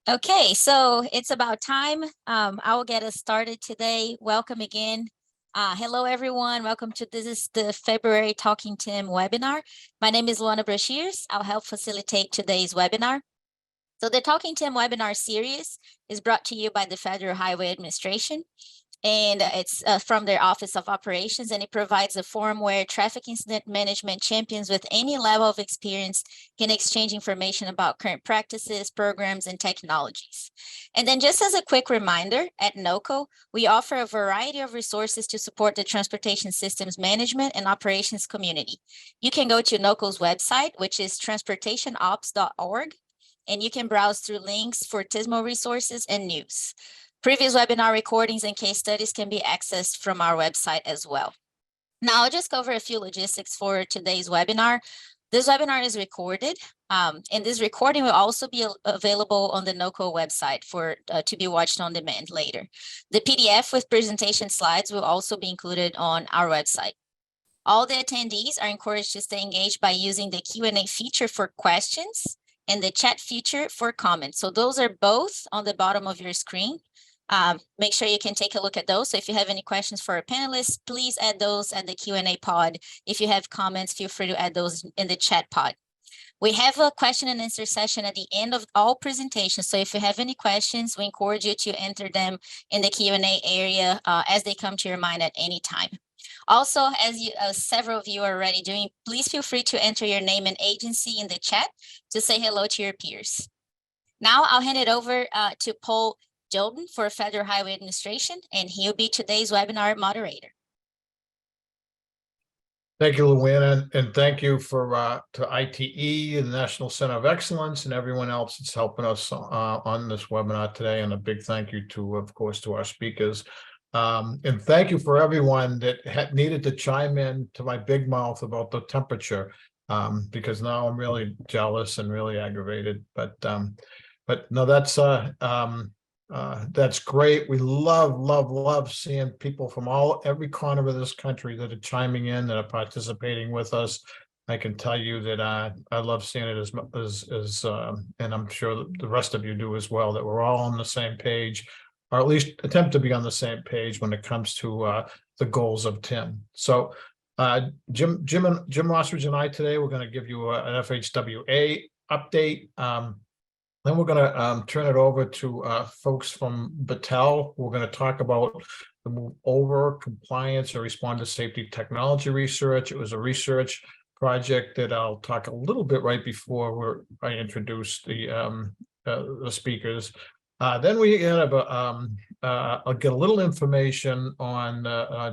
Okay, so it's about time. I will get us started today. Welcome again. Hello, everyone. Welcome to this is the February Talking Team webinar. My name is Luana Brashears. I'll help facilitate today's webinar. So the Talking Team webinar series is brought to you by the Federal Highway Administration. And it's from their Office of Operations, and it provides a forum where traffic incident management champions with any level of experience can exchange information about current practices, programs, and technologies. And then just as a quick reminder, at NOCO, we offer a variety of resources to support the transportation systems management and operations community. You can go to NOCO's website, which is transportationops.org, and you can browse through links for TSMO resources and news. Previous webinar recordings and case studies can be accessed from our website as well. Now, I'll just cover a few logistics for today's webinar. This webinar is recorded, and this recording will also be available on the NOCO website to be watched on demand later. The PDF with presentation slides will also be included on our website. All the attendees are encouraged to stay engaged by using the Q&A feature for questions and the chat feature for comments. So those are both on the bottom of your screen. Make sure you can take a look at those. So if you have any questions for our panelists, please add those at the Q&A pod. If you have comments, feel free to add those in the chat pod. We have a question and answer session at the end of all presentations. So if you have any questions, we encourage you to enter them in the Q&A area as they come to your mind at any time. Also, as several of you are already doing, please feel free to enter your name and agency in the chat to say hello to your peers. Now I'll hand it over to Paul Jordan for Federal Highway Administration, and he'll be today's webinar moderator. Thank you, Luana, and thank you to ITE, the National Center of Excellence, and everyone else that's helping us on this webinar today. And a big thank you to, of course, to our speakers. And thank you for everyone that needed to chime in to my big mouth about the temperature, because now I'm really jealous and really aggravated. But no, that's great. We love seeing people from every corner of this country that are chiming in, that are participating with us. I can tell you that I love seeing it as and I'm sure the rest of you do as well, that we're all on the same page, or at least attempt to be on the same page when it comes to the goals of TIM. So Jim Rostridge and I today, we're going to give you an FHWA update. Then we're going to turn it over to folks from Battelle. We're going to talk about the move over compliance or responder safety technology research. It was a research project that I'll talk a little bit right before I introduce the speakers. Then we have I'll get a little information on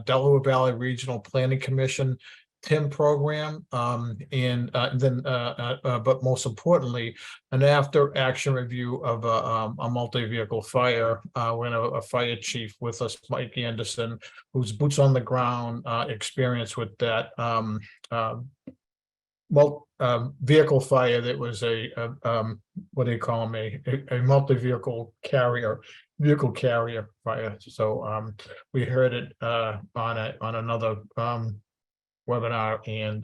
Delaware Valley Regional Planning Commission TIM program, and then but most importantly, an after action review of a multi-vehicle fire. We're going to have a fire chief with us, Mike Anderson, who's boots on the ground experience with that vehicle fire. That was what do you call them, a multi-vehicle vehicle carrier fire. So we heard it on another webinar, and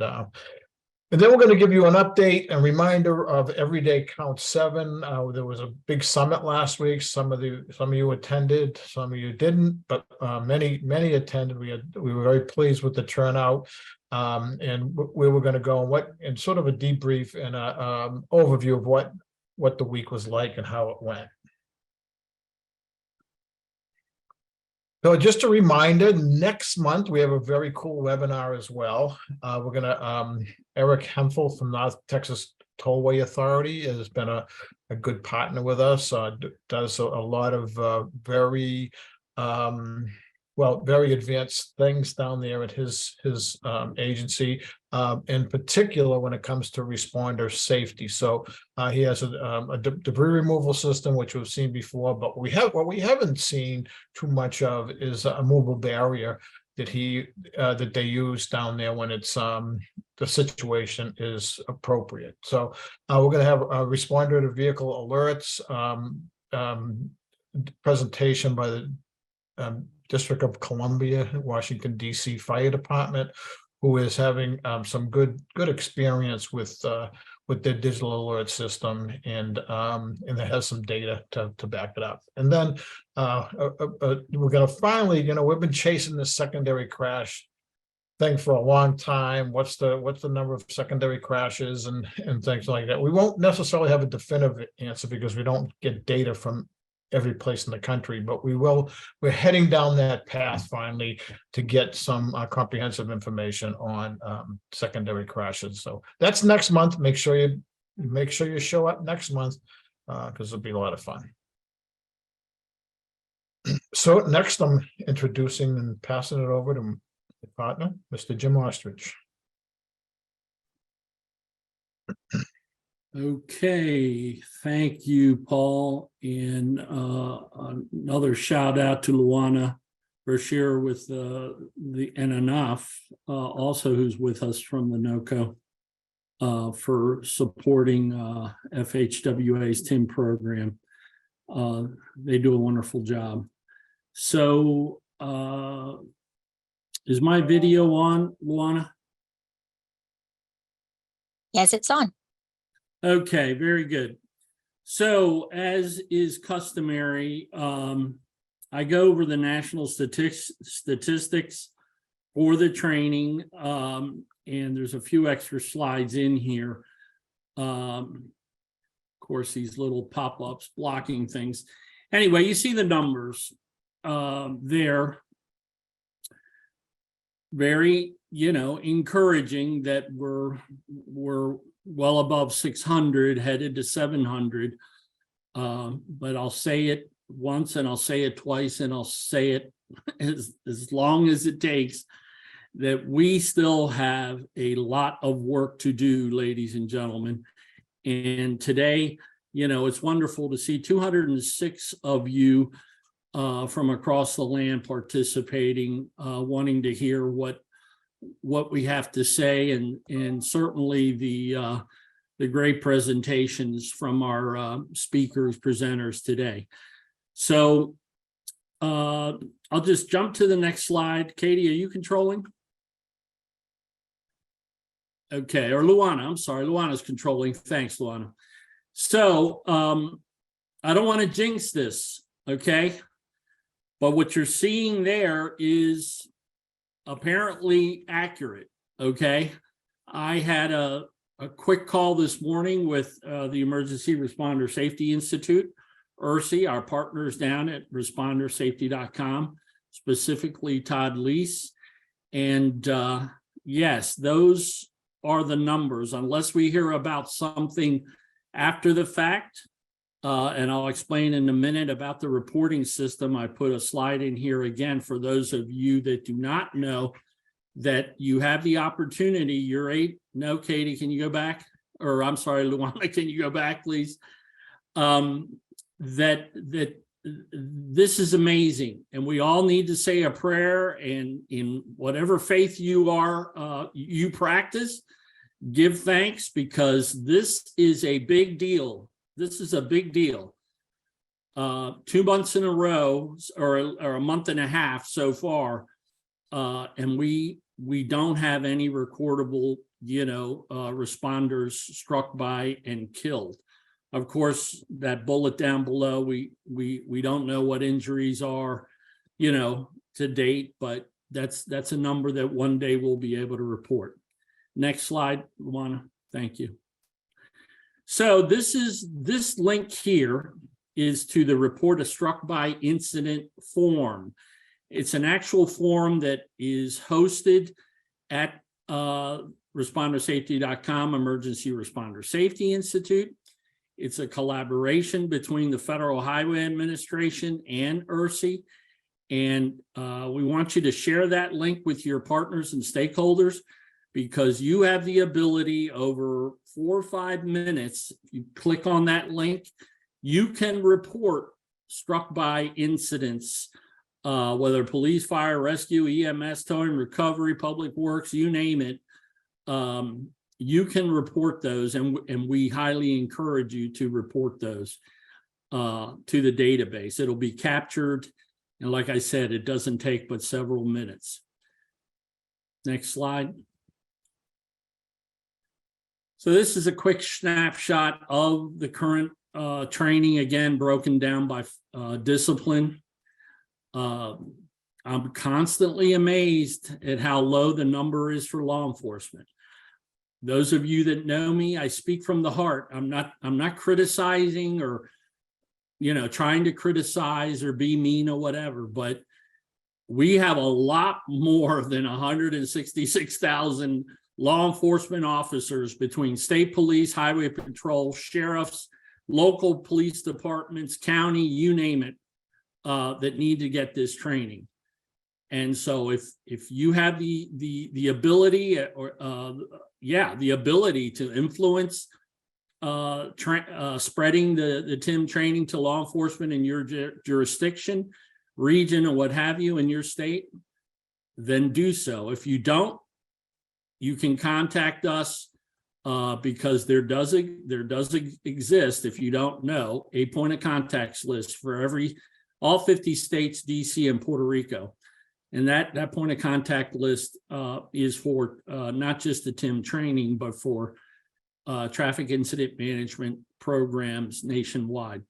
then we're going to give you an update and reminder of Everyday Count 7. There was a big summit last week. Some of you attended, some of you didn't, but many attended. We were very pleased with the turnout, and where we're going to go, and sort of a debrief and a overview of what the week was like and how it went. So just a reminder, next month we have a very cool webinar as well. We're going to, Eric Hemphill from North Texas Tollway Authority has been a good partner with us, does a lot of very advanced things down there at his agency, in particular when it comes to responder safety. So he has a debris removal system, which we've seen before, but what we haven't seen too much of is a mobile barrier that they use down there when it's the situation is appropriate. So we're going to have a responder to vehicle alerts presentation by the District of Columbia, Washington, D.C. Fire Department, who is having some good experience with with their digital alert system, and it has some data to back it up. And then we're going to finally, we've been chasing this secondary crash thing for a long time. What's the number of secondary crashes and things like that? We won't necessarily have a definitive answer because we don't get data from every place in the country, but we're heading down that path finally to get some comprehensive information on secondary crashes. So that's next month. Make sure you show up next month because it'll be a lot of fun. So next I'm introducing and passing it over to my partner, Mr. Jim Ostrich. Okay, thank you, Paul. And another shout out to Luana Brashear with the Anaf, also who's with us from the NOCO for supporting FHWA's TIM program. They do a wonderful job. So is my video on, Luana? Yes, it's on. Okay, very good. So as is customary, I go over the national statistics for the training, and there's a few extra slides in here. Of course, these little pop-ups blocking things. Anyway, you see the numbers there. Very, encouraging that we're well above 600, headed to 700. But I'll say it once and I'll say it twice and I'll say it as long as it takes, that we still have a lot of work to do, ladies and gentlemen. And today, it's wonderful to see 206 of you from across the land participating, wanting to hear what we have to say, and certainly the great presentations from our presenters today. So I'll just jump to the next slide. Katie, are you controlling? Okay, or Luana, I'm sorry, Luana's controlling. Thanks, Luana. So I don't want to jinx this, okay? But what you're seeing there is apparently accurate, okay? I had a quick call this morning with the Emergency Responder Safety Institute, ERSI, our partners down at respondersafety.com, specifically Todd Lease. And yes, those are the numbers, unless we hear about something after the fact. And I'll explain in a minute about the reporting system. I put a slide in here again for those of you that do not know that you have the opportunity. No, Katie, can you go back? Or I'm sorry, Luana, can you go back, please? That this is amazing, and we all need to say a prayer. And in whatever faith you are, you practice, give thanks, because this is a big deal. This is a big deal. 2 months in a row, or a month and a half so far, and we don't have any recordable, responders struck by and killed. Of course, that bullet down below, we don't know what injuries are, to date, but that's a number that one day we'll be able to report. Next slide, Luana. Thank you. So this link here is to the report a struck by incident form. It's an actual form that is hosted at respondersafety.com, Emergency Responder Safety Institute. It's a collaboration between the Federal Highway Administration and ERSI. And we want you to share that link with your partners and stakeholders, because you have the ability over 4 or 5 minutes, if you click on that link, you can report struck by incidents, whether police, fire, rescue, EMS, towing, recovery, public works, you name it. You can report those, and we highly encourage you to report those to the database. It'll be captured, and like I said, it doesn't take but several minutes. Next slide. So this is a quick snapshot of the current training, again, broken down by discipline. I'm constantly amazed at how low the number is for law enforcement. Those of you that know me, I speak from the heart. I'm not criticizing or, trying to criticize or be mean or whatever, but we have a lot more than 166,000 law enforcement officers between state police, highway patrol, sheriffs, local police departments, county, you name it, that need to get this training. And so if you have the ability the ability to influence spreading the TIM training to law enforcement in your jurisdiction, region, or what have you in your state, then do so. If you don't, you can contact us because there does exist, if you don't know, a point of contacts list for all 50 states, DC, and Puerto Rico. And that point of contact list is for not just the TIM training, but for traffic incident management programs nationwide.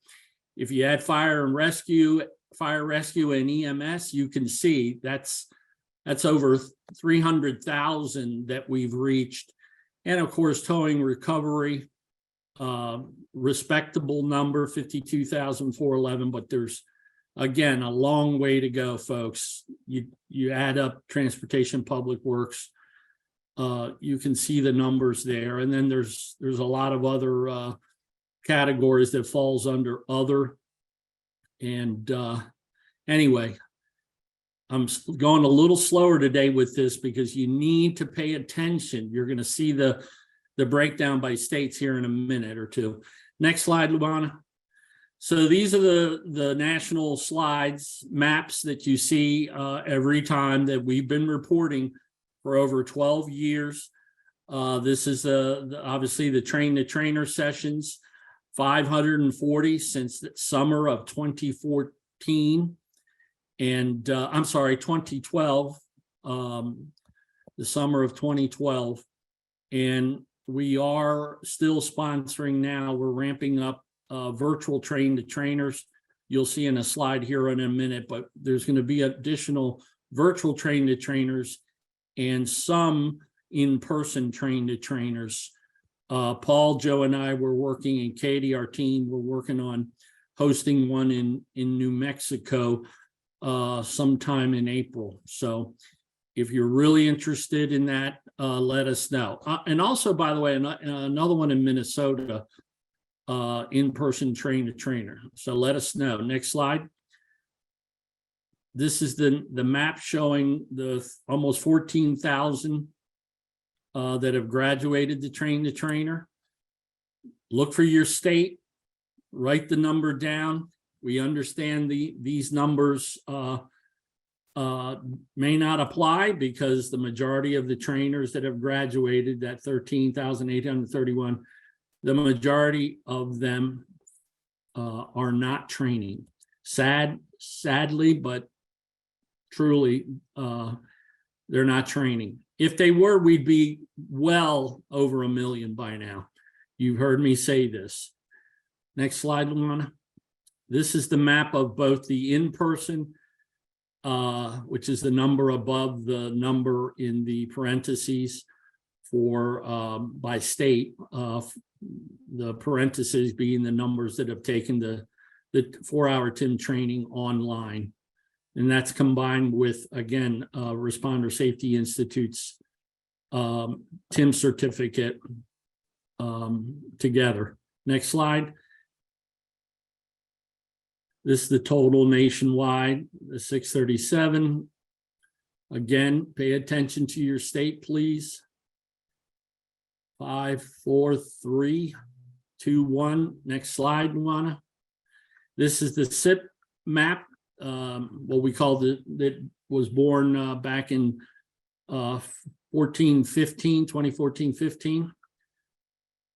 If you add fire rescue and EMS, you can see that's over 300,000 that we've reached. And of course, towing recovery, respectable number, 52,411, but there's, again, a long way to go, folks. You add up transportation, public works, you can see the numbers there. And then there's a lot of other categories that falls under other. And anyway, I'm going a little slower today with this because you need to pay attention. You're going to see the breakdown by states here in a minute or two. Next slide, Luana. So these are the national slides, maps that you see every time that we've been reporting for over 12 years. This is obviously the train-to-trainer sessions, 540 since the summer of 2014. And I'm sorry, 2012, the summer of 2012. And we are still sponsoring now. We're ramping up virtual train-to-trainers. You'll see in a slide here in a minute, but there's going to be additional virtual train-to-trainers and some in-person train-to-trainers. Paul, Joe, and I were working, and Katie, our team, we're working on hosting one in New Mexico sometime in April. So if you're really interested in that, let us know. And also, by the way, another one in Minnesota, in-person train-to-trainer. So let us know. Next slide. This is the map showing the almost 14,000 that have graduated the train-to-trainer. Look for your state, write the number down. We understand these numbers may not apply because the majority of the trainers that have graduated, that 13,831, the majority of them are not training. Sadly, but truly, they're not training. If they were, we'd be well over 1 million by now. You've heard me say this. Next slide, Luana. This is the map of both the in-person, which is the number above the number in the parentheses for by state, the parentheses being the numbers that have taken the 4-hour TIM training online. And that's combined with, again, Responder Safety Institute's TIM certificate together. Next slide. This is the total nationwide, the 637. Again, pay attention to your state, please. 5, 4, 3, 2, 1. Next slide, Luana. This is the SIP map, what we call that was born back in 2014-15,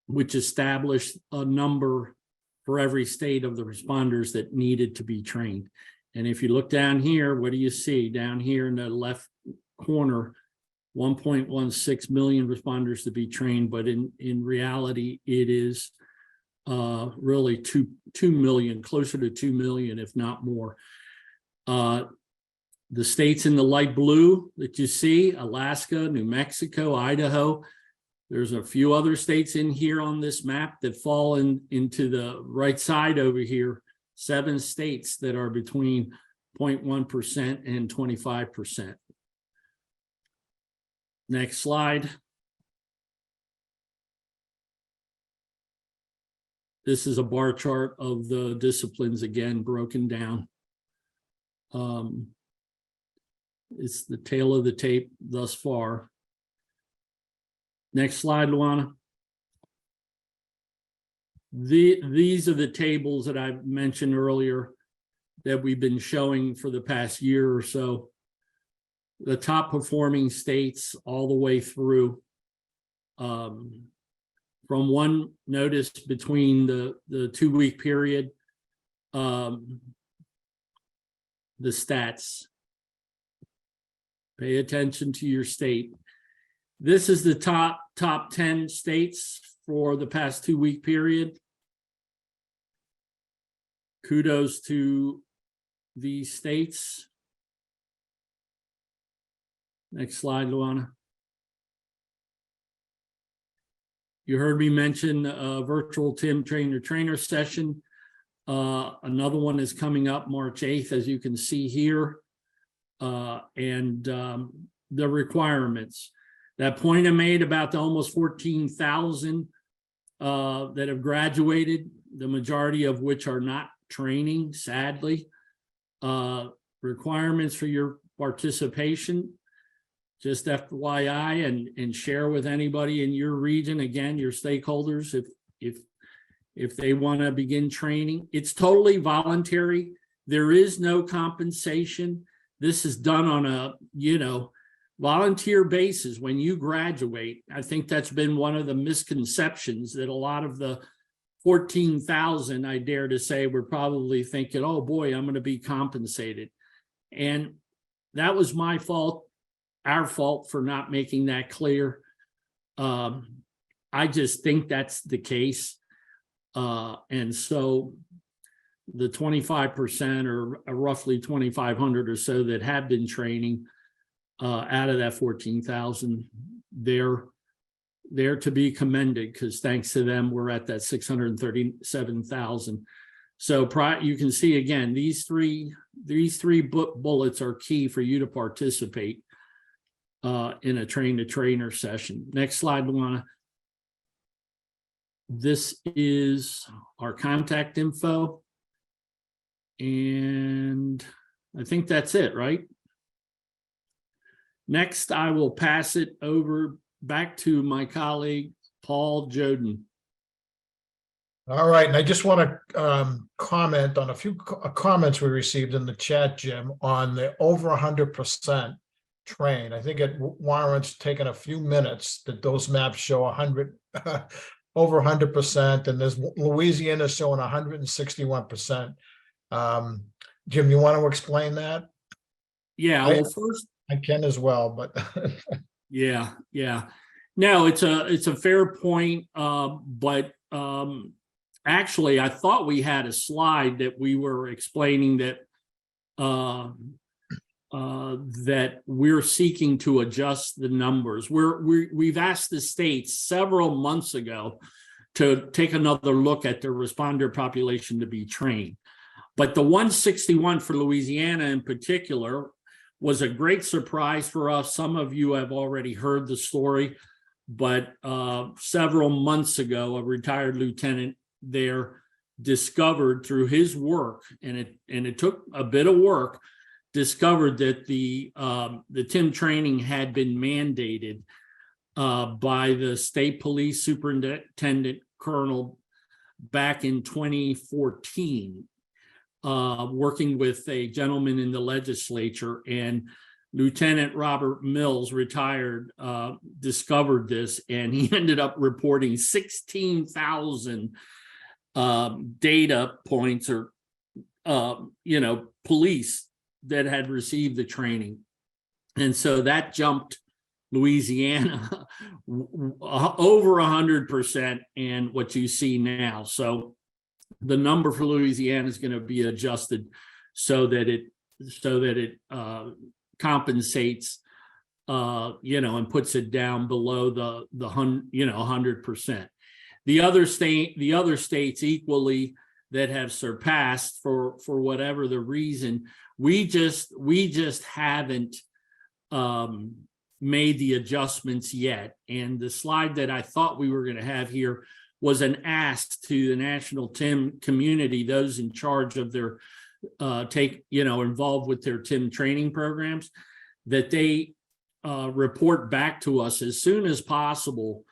which established a number for every state of the responders that needed to be trained. And if you look down here, what do you see? Down here in the left corner, 1.16 million responders to be trained, but in reality, it is really 2 million, closer to 2 million, if not more. The states in the light blue that you see, Alaska, New Mexico, Idaho. There's a few other states in here on this map that fall into the right side over here. 7 states that are between 0.1% and 25%. Next slide. This is a bar chart of the disciplines, again, broken down. It's the tail of the tape thus far. Next slide, Luana. These are the tables that I mentioned earlier that we've been showing for the past year or so. The top performing states all the way through. From one notice between the 2-week period, the stats. Pay attention to your state. This is the top 10 states for the past 2-week period. Kudos to these states. Next slide, Luana. You heard me mention a virtual TIM trainer session. Another one is coming up March 8th, as you can see here. And the requirements. That point I made about the almost 14,000 that have graduated, the majority of which are not training, sadly. Requirements for your participation, just FYI, and share with anybody in your region, again, your stakeholders, if they want to begin training. It's totally voluntary. There is no compensation. This is done on a, volunteer basis when you graduate. I think that's been one of the misconceptions that a lot of the 14,000, I dare to say, were probably thinking, oh boy, I'm going to be compensated. And that was my fault, our fault for not making that clear. I just think that's the case. And so the 25% or roughly 2,500 or so that have been training out of that 14,000, they're to be commended, because thanks to them, we're at that 637,000. So you can see again, these three bullets are key for you to participate in a train-to-trainer session. Next slide, Luana. This is our contact info. And I think that's it, right? Next, I will pass it over back to my colleague, Paul Joden. All right, and I just want to comment on a few comments we received in the chat, Jim, on the over 100% train. I think it warrants taking a few minutes that those maps show 100 over 100%, and there's Louisiana showing 161%. Jim, you want to explain that? Yeah, well, first I can as well, but yeah. No, it's a fair point, but actually, I thought we had a slide that we were explaining that that we're seeking to adjust the numbers. We've asked the states several months ago to take another look at their responder population to be trained. But the 161 for Louisiana in particular was a great surprise for us. Some of you have already heard the story, but several months ago, a retired lieutenant there discovered through his work, and it took a bit of work, discovered that the TIM training had been mandated by the state police superintendent colonel back in 2014, working with a gentleman in the legislature, and Lieutenant Robert Mills, retired, discovered this, and he ended up reporting 16,000 data points or police that had received the training. And so that jumped Louisiana over 100%, and what you see now. So the number for Louisiana is going to be adjusted so that it compensates, and puts it down below the 100%. The other states equally that have surpassed for whatever the reason, we just haven't made the adjustments yet. And the slide that I thought we were going to have here was an ask to the national TIM community, those in charge of their involved with their TIM training programs, that they report back to us as soon as possible.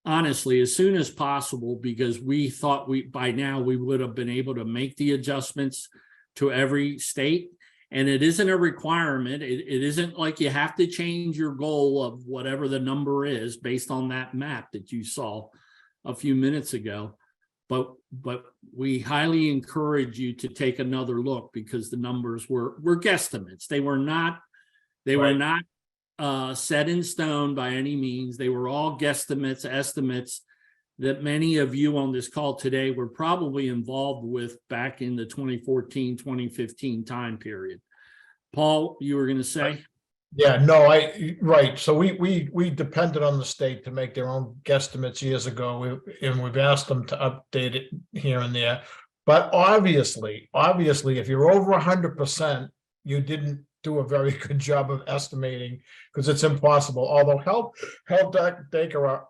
Honestly, as soon as possible, because we thought by now we would have been able to make the adjustments to every state. And it isn't a requirement. It isn't like you have to change your goal of whatever the number is based on that map that you saw a few minutes ago. But we highly encourage you to take another look, because the numbers were guesstimates. They were not set in stone by any means. They were all guesstimates, estimates that many of you on this call today were probably involved with back in the 2014, 2015 time period. Paul, you were going to say? Yeah, no, right. So we depended on the state to make their own guesstimates years ago, and we've asked them to update it here and there. But obviously, if you're over 100%, you didn't do a very good job of estimating, because it's impossible. Although Hal Decker,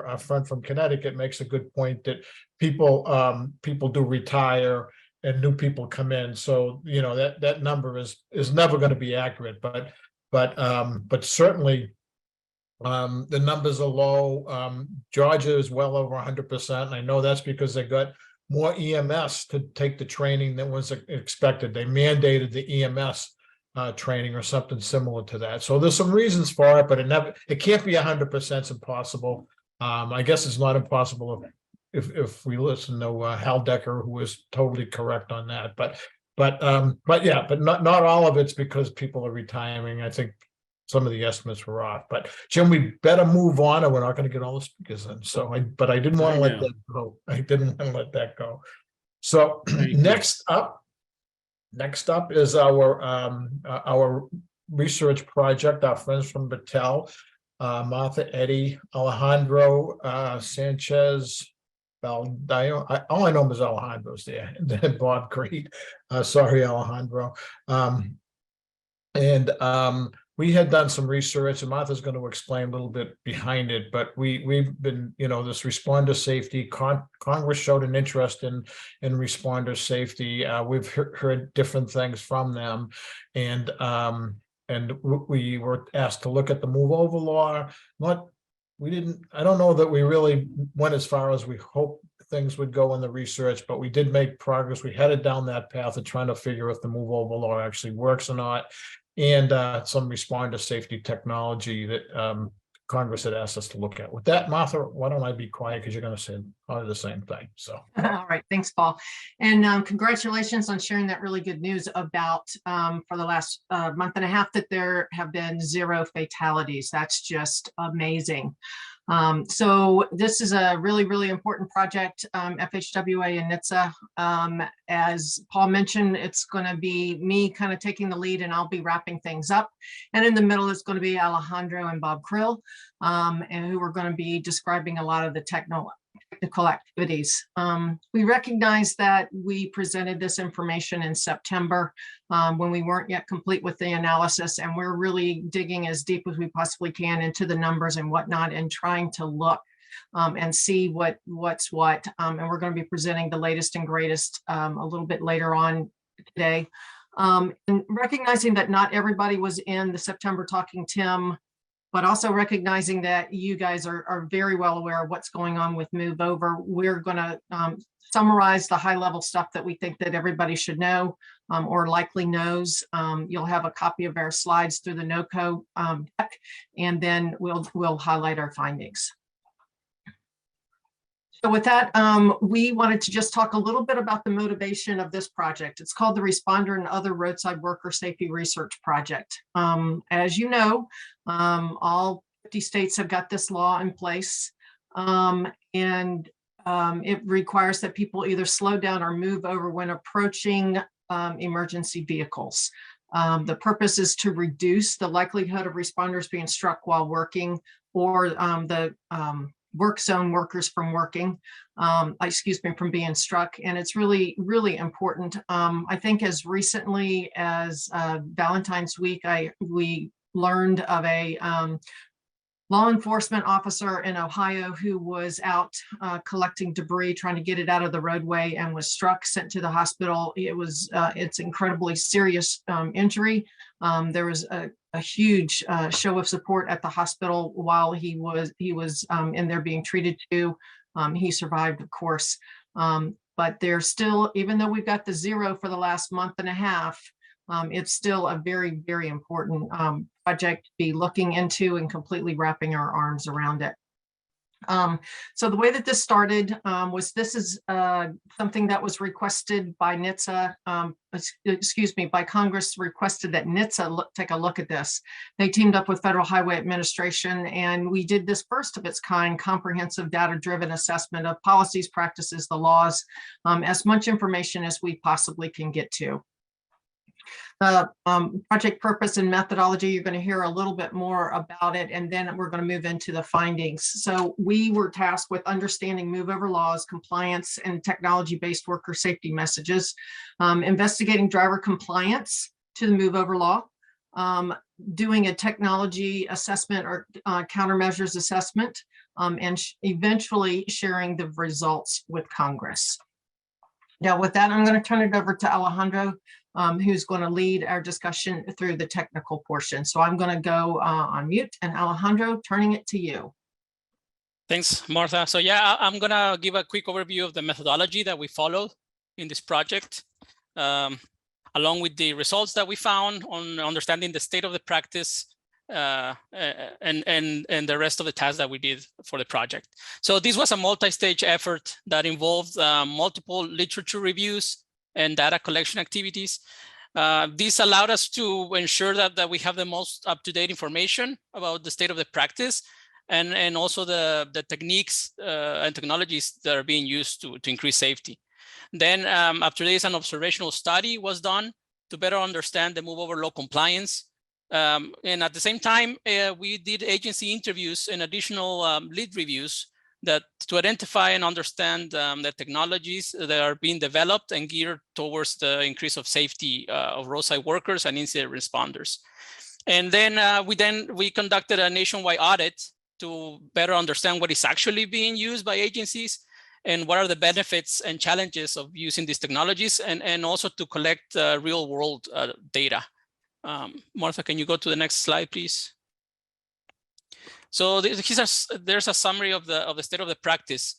our friend from Connecticut, makes a good point that people do retire and new people come in. So that number is never going to be accurate, but certainly the numbers are low. Georgia is well over 100%. And I know that's because they got more EMS to take the training than was expected. They mandated the EMS training or something similar to that. So there's some reasons for it, but it can't be 100%. It's impossible. I guess it's not impossible if we listen to Hal Decker, who is totally correct on that. But not all of it's because people are retiring. I think some of the estimates were off. But Jim, we better move on, or we're not going to get all the speakers in. So I didn't want to let that go. I didn't want to let that go. So next up is our research project. Our friends from Battelle, Martha, Eddy, Alejandro, Sanchez-Badilo. All I know is Alejandro's there. And then Bob Great. Sorry, Alejandro. We had done some research, and Martha's going to explain a little bit behind it, but we've been, this responder safety, Congress showed an interest in responder safety. We've heard different things from them, and we were asked to look at the move over law. I don't know that we really went as far as we hoped things would go in the research, but we did make progress. We headed down that path of trying to figure if the move over law actually works or not, and some responder safety technology that Congress had asked us to look at. With that, Martha, why don't I be quiet, because you're going to say probably the same thing. So, all right, thanks, Paul, and congratulations on sharing that really good news about for the last month and a half that there have been 0 fatalities. That's just amazing. So this is a really, really important project, FHWA and NHTSA. As Paul mentioned, it's going to be me kind of taking the lead, and I'll be wrapping things up. And in the middle is going to be Alejandro and Bob Krile, and who are going to be describing a lot of the technical activities. We recognize that we presented this information in September when we weren't yet complete with the analysis, and we're really digging as deep as we possibly can into the numbers and whatnot, and trying to look and see what's what. And we're going to be presenting the latest and greatest a little bit later on today. And recognizing that not everybody was in the September Talking Tim, but also recognizing that you guys are very well aware of what's going on with Move Over. We're going to summarize the high level stuff that we think that everybody should know or likely knows. You'll have a copy of our slides through the NOCO deck, and then we'll highlight our findings. So with that, we wanted to just talk a little bit about the motivation of this project. It's called the Responder and Other Roadside Worker Safety Research Project. As you know, all 50 states have got this law in place, and it requires that people either slow down or move over when approaching emergency vehicles. The purpose is to reduce the likelihood of responders being struck while working, or the work zone workers from working, from being struck. And it's really, really important. I think as recently as Valentine's week, we learned of a law enforcement officer in Ohio who was out collecting debris, trying to get it out of the roadway, and was struck, sent to the hospital. It's incredibly serious injury. There was a huge show of support at the hospital while he was in there being treated too. He survived, of course, but there's still, even though we've got the 0 for the last month and a half, it's still a very, very important project to be looking into and completely wrapping our arms around it. So the way that this started was, this is something that was requested by NHTSA, by Congress, requested that NHTSA take a look at this. They teamed up with Federal Highway Administration, and we did this first of its kind comprehensive data-driven assessment of policies, practices, the laws, as much information as we possibly can get to. The project purpose and methodology, you're going to hear a little bit more about it, and then we're going to move into the findings. So we were tasked with understanding move over laws, compliance, and technology-based worker safety messages, investigating driver compliance to the move over law, doing a technology assessment or countermeasures assessment, and eventually sharing the results with Congress. Now, with that, I'm going to turn it over to Alejandro, who's going to lead our discussion through the technical portion. So I'm going to go on mute, and Alejandro, turning it to you. Thanks, Martha. So yeah, I'm going to give a quick overview of the methodology that we followed in this project, along with the results that we found on understanding the state of the practice and the rest of the tasks that we did for the project. So this was a multi-stage effort that involved multiple literature reviews and data collection activities. This allowed us to ensure that we have the most up-to-date information about the state of the practice, and also the techniques and technologies that are being used to increase safety. Then after this, an observational study was done to better understand the move over law compliance. And at the same time, we did agency interviews and additional lead reviews to identify and understand the technologies that are being developed and geared towards the increase of safety of roadside workers and incident responders. And then we conducted a nationwide audit to better understand what is actually being used by agencies and what are the benefits and challenges of using these technologies, and also to collect real world data. Martha, can you go to the next slide, please? So there's a summary of the state of the practice.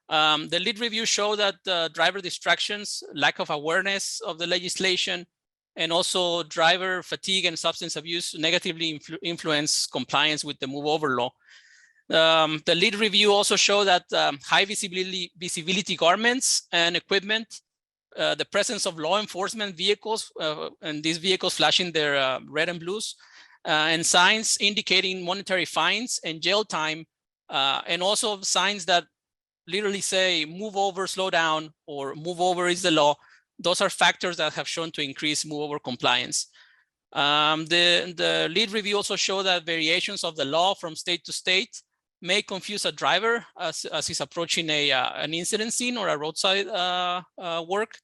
The lead review showed that driver distractions, lack of awareness of the legislation, and also driver fatigue and substance abuse negatively influence compliance with the move over law. The lead review also showed that high visibility garments and equipment, the presence of law enforcement vehicles, and these vehicles flashing their red and blues, and signs indicating monetary fines and jail time, and also signs that literally say move over, slow down, or move over is the law. Those are factors that have shown to increase move over compliance. The lead review also showed that variations of the law from state to state may confuse a driver as he's approaching an incident scene or a roadside work.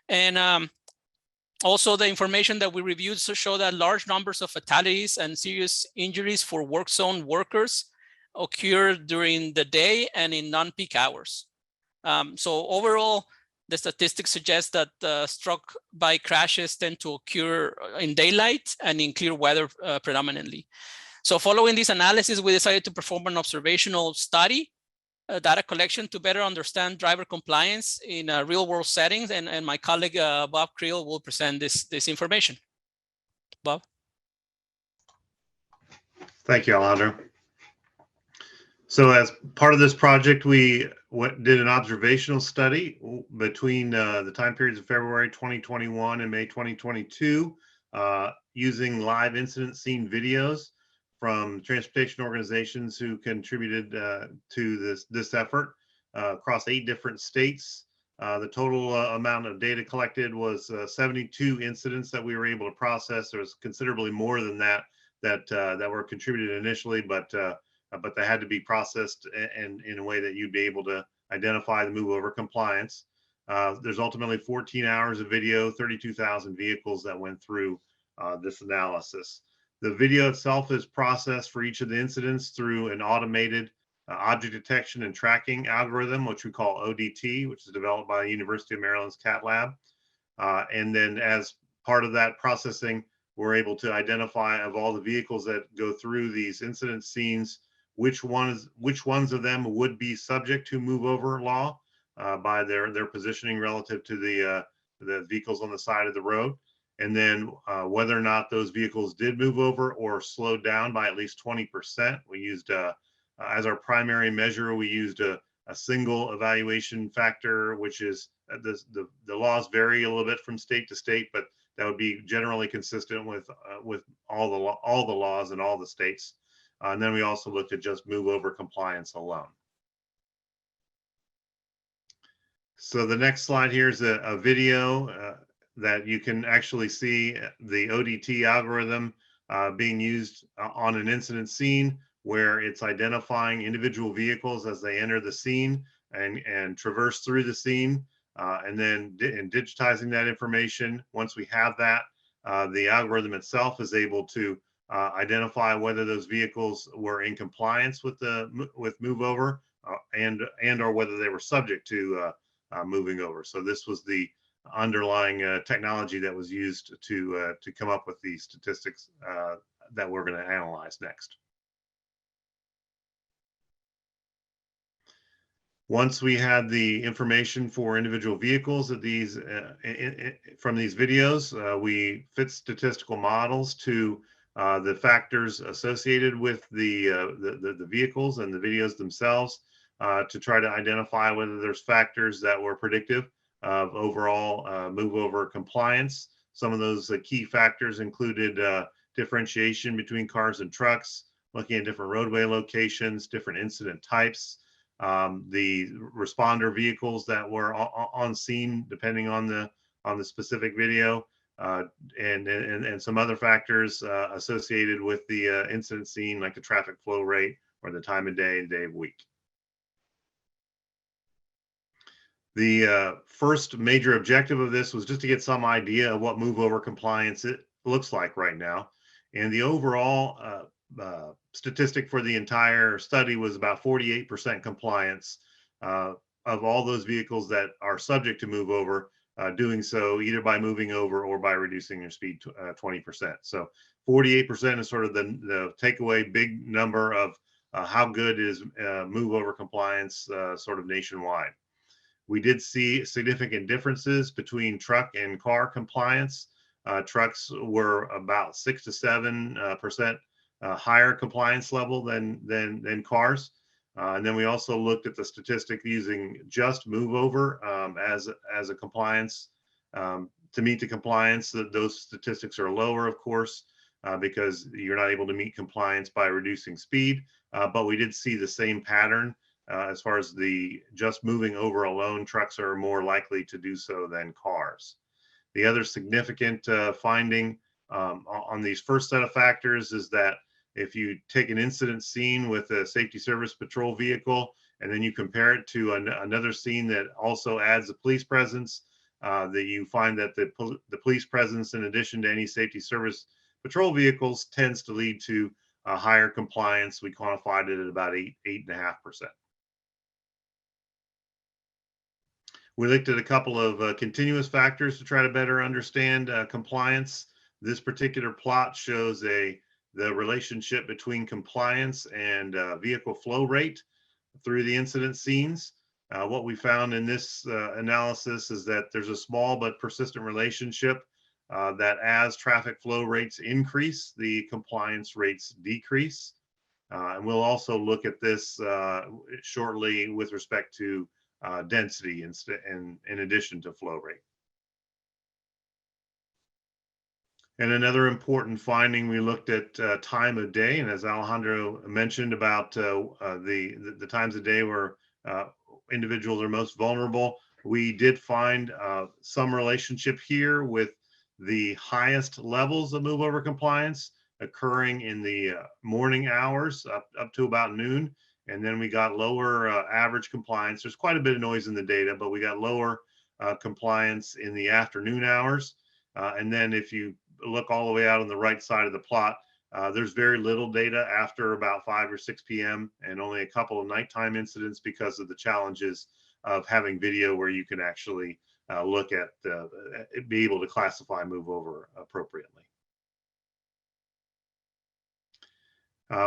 And also the information that we reviewed show that large numbers of fatalities and serious injuries for work zone workers occur during the day and in non-peak hours. So overall, the statistics suggest that struck by crashes tend to occur in daylight and in clear weather predominantly. So following this analysis, we decided to perform an observational study, data collection, to better understand driver compliance in real world settings. And my colleague, Bob Krile, will present this information. Bob. Thank you, Alejandro. So as part of this project, we did an observational study between the time periods of February 2021 and May 2022, using live incident scene videos from transportation organizations who contributed to this effort across 8 different states. The total amount of data collected was 72 incidents that we were able to process. There was considerably more than that that were contributed initially, but they had to be processed and in a way that you'd be able to identify the move over compliance. There's ultimately 14 hours of video, 32,000 vehicles that went through this analysis. The video itself is processed for each of the incidents through an automated object detection and tracking algorithm, which we call ODT, which is developed by the University of Maryland's CAT Lab. And then as part of that processing, we're able to identify of all the vehicles that go through these incident scenes, which ones of them would be subject to move over law by their positioning relative to the vehicles on the side of the road. And then whether or not those vehicles did move over or slowed down by at least 20%. We used, as our primary measure, we used a single evaluation factor, which is the laws vary a little bit from state to state, but that would be generally consistent with all the laws in all the states. And then we also looked at just move over compliance alone. So the next slide here is a video that you can actually see the ODT algorithm being used on an incident scene, where it's identifying individual vehicles as they enter the scene and traverse through the scene, and then digitizing that information. Once we have that, the algorithm itself is able to identify whether those vehicles were in compliance with move over and or whether they were subject to moving over. So this was the underlying technology that was used to come up with the statistics that we're going to analyze next. Once we had the information for individual vehicles of these from these videos, we fit statistical models to the factors associated with the vehicles and the videos themselves to try to identify whether there's factors that were predictive of overall move over compliance. Some of those key factors included differentiation between cars and trucks, looking at different roadway locations, different incident types, the responder vehicles that were on scene depending on the specific video, and some other factors associated with the incident scene, like the traffic flow rate or the time of day and day of week. The first major objective of this was just to get some idea of what move over compliance it looks like right now. And the overall statistic for the entire study was about 48% compliance of all those vehicles that are subject to move over, doing so either by moving over or by reducing their speed 20%. So 48% is sort of the takeaway big number of how good is move over compliance sort of nationwide. We did see significant differences between truck and car compliance. Trucks were about 6 to 7% higher compliance level than cars. And then we also looked at the statistic using just move over as a compliance. To meet the compliance, those statistics are lower, of course, because you're not able to meet compliance by reducing speed. But we did see the same pattern. As far as the just moving over alone, trucks are more likely to do so than cars. The other significant finding on these first set of factors is that if you take an incident scene with a safety service patrol vehicle and then you compare it to another scene that also adds a police presence, that you find that the police presence, in addition to any safety service patrol vehicles, tends to lead to higher compliance. We quantified it at about 8.5%. We looked at a couple of continuous factors to try to better understand compliance. This particular plot shows the relationship between compliance and vehicle flow rate through the incident scenes. What we found in this analysis is that there's a small but persistent relationship that as traffic flow rates increase, the compliance rates decrease. And we'll also look at this shortly with respect to density in addition to flow rate. And another important finding, we looked at time of day, and as Alejandro mentioned about the times of day where individuals are most vulnerable, we did find some relationship here with the highest levels of move over compliance occurring in the morning hours up to about noon. And then we got lower average compliance. There's quite a bit of noise in the data, but we got lower compliance in the afternoon hours. And then if you look all the way out on the right side of the plot, there's very little data after about 5 or 6 p.m. and only a couple of nighttime incidents because of the challenges of having video where you can actually look at, be able to classify move over appropriately.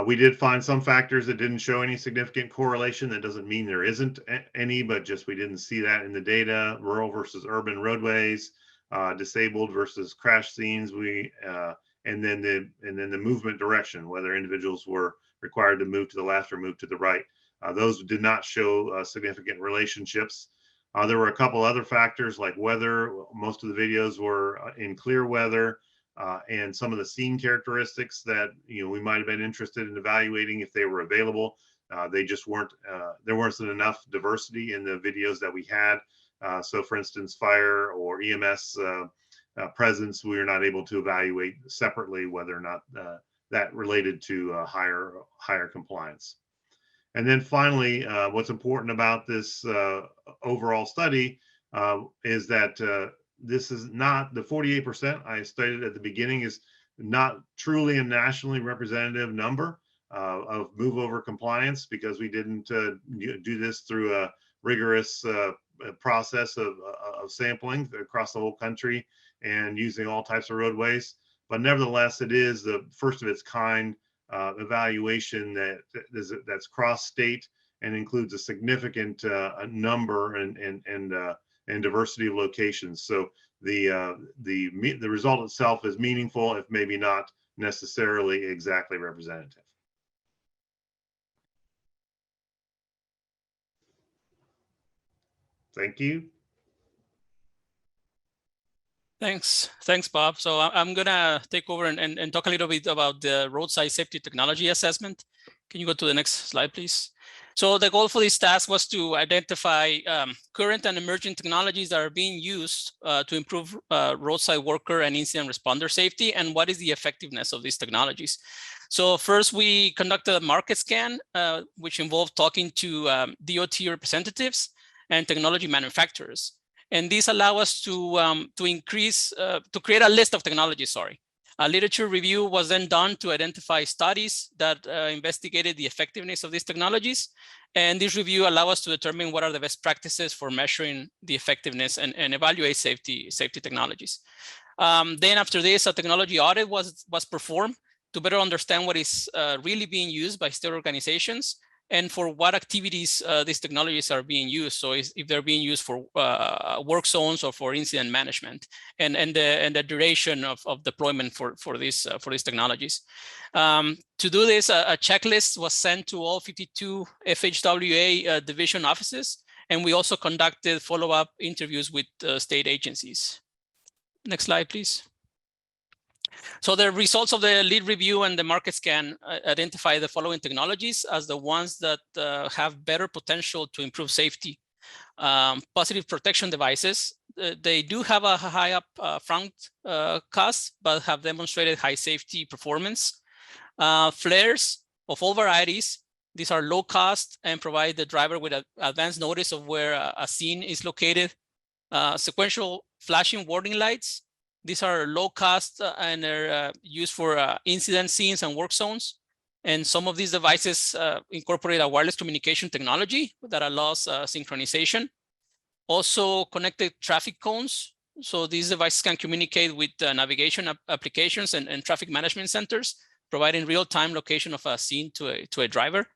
We did find some factors that didn't show any significant correlation. That doesn't mean there isn't any, but just we didn't see that in the data. Rural versus urban roadways, disabled versus crash scenes. And then the movement direction, whether individuals were required to move to the left or move to the right. Those did not show significant relationships. There were a couple other factors like weather. Most of the videos were in clear weather, and some of the scene characteristics that we might have been interested in evaluating if they were available. They just weren't. There wasn't enough diversity in the videos that we had. So, for instance, fire or EMS presence, we were not able to evaluate separately whether or not that related to higher compliance. And then finally, what's important about this overall study is that this is not the 48% I stated at the beginning is not truly a nationally representative number of move over compliance, because we didn't do this through a rigorous process of sampling across the whole country and using all types of roadways. But nevertheless, it is the first of its kind evaluation that's cross-state and includes a significant number and diversity of locations. So the result itself is meaningful, if maybe not necessarily exactly representative. Thank you. Thanks, Bob. So I'm gonna take over and talk a little bit about the roadside safety technology assessment. Can you go to the next slide, please? So the goal for this task was to identify current and emerging technologies that are being used to improve roadside worker and incident responder safety, and what is the effectiveness of these technologies. So first, we conducted a market scan, which involved talking to DOT representatives and technology manufacturers. And these allow us to create a list of technologies, A literature review was then done to identify studies that investigated the effectiveness of these technologies. And this review allows us to determine what are the best practices for measuring the effectiveness and evaluate safety technologies. Then after this, a technology audit was performed to better understand what is really being used by state organizations and for what activities these technologies are being used. So if they're being used for work zones or for incident management, and the duration of deployment for these technologies. To do this, a checklist was sent to all 52 FHWA division offices, and we also conducted follow-up interviews with state agencies. Next slide, please. So the results of the lead review and the market scan identify the following technologies as the ones that have better potential to improve safety. Positive protection devices, they do have a high up front cost, but have demonstrated high safety performance. Flares of all varieties, these are low cost and provide the driver with an advance notice of where a scene is located. Sequential flashing warning lights, these are low cost and are used for incident scenes and work zones. And some of these devices incorporate a wireless communication technology that allows synchronization. Also connected traffic cones. So these devices can communicate with navigation applications and traffic management centers, providing real-time location of a scene to a driver.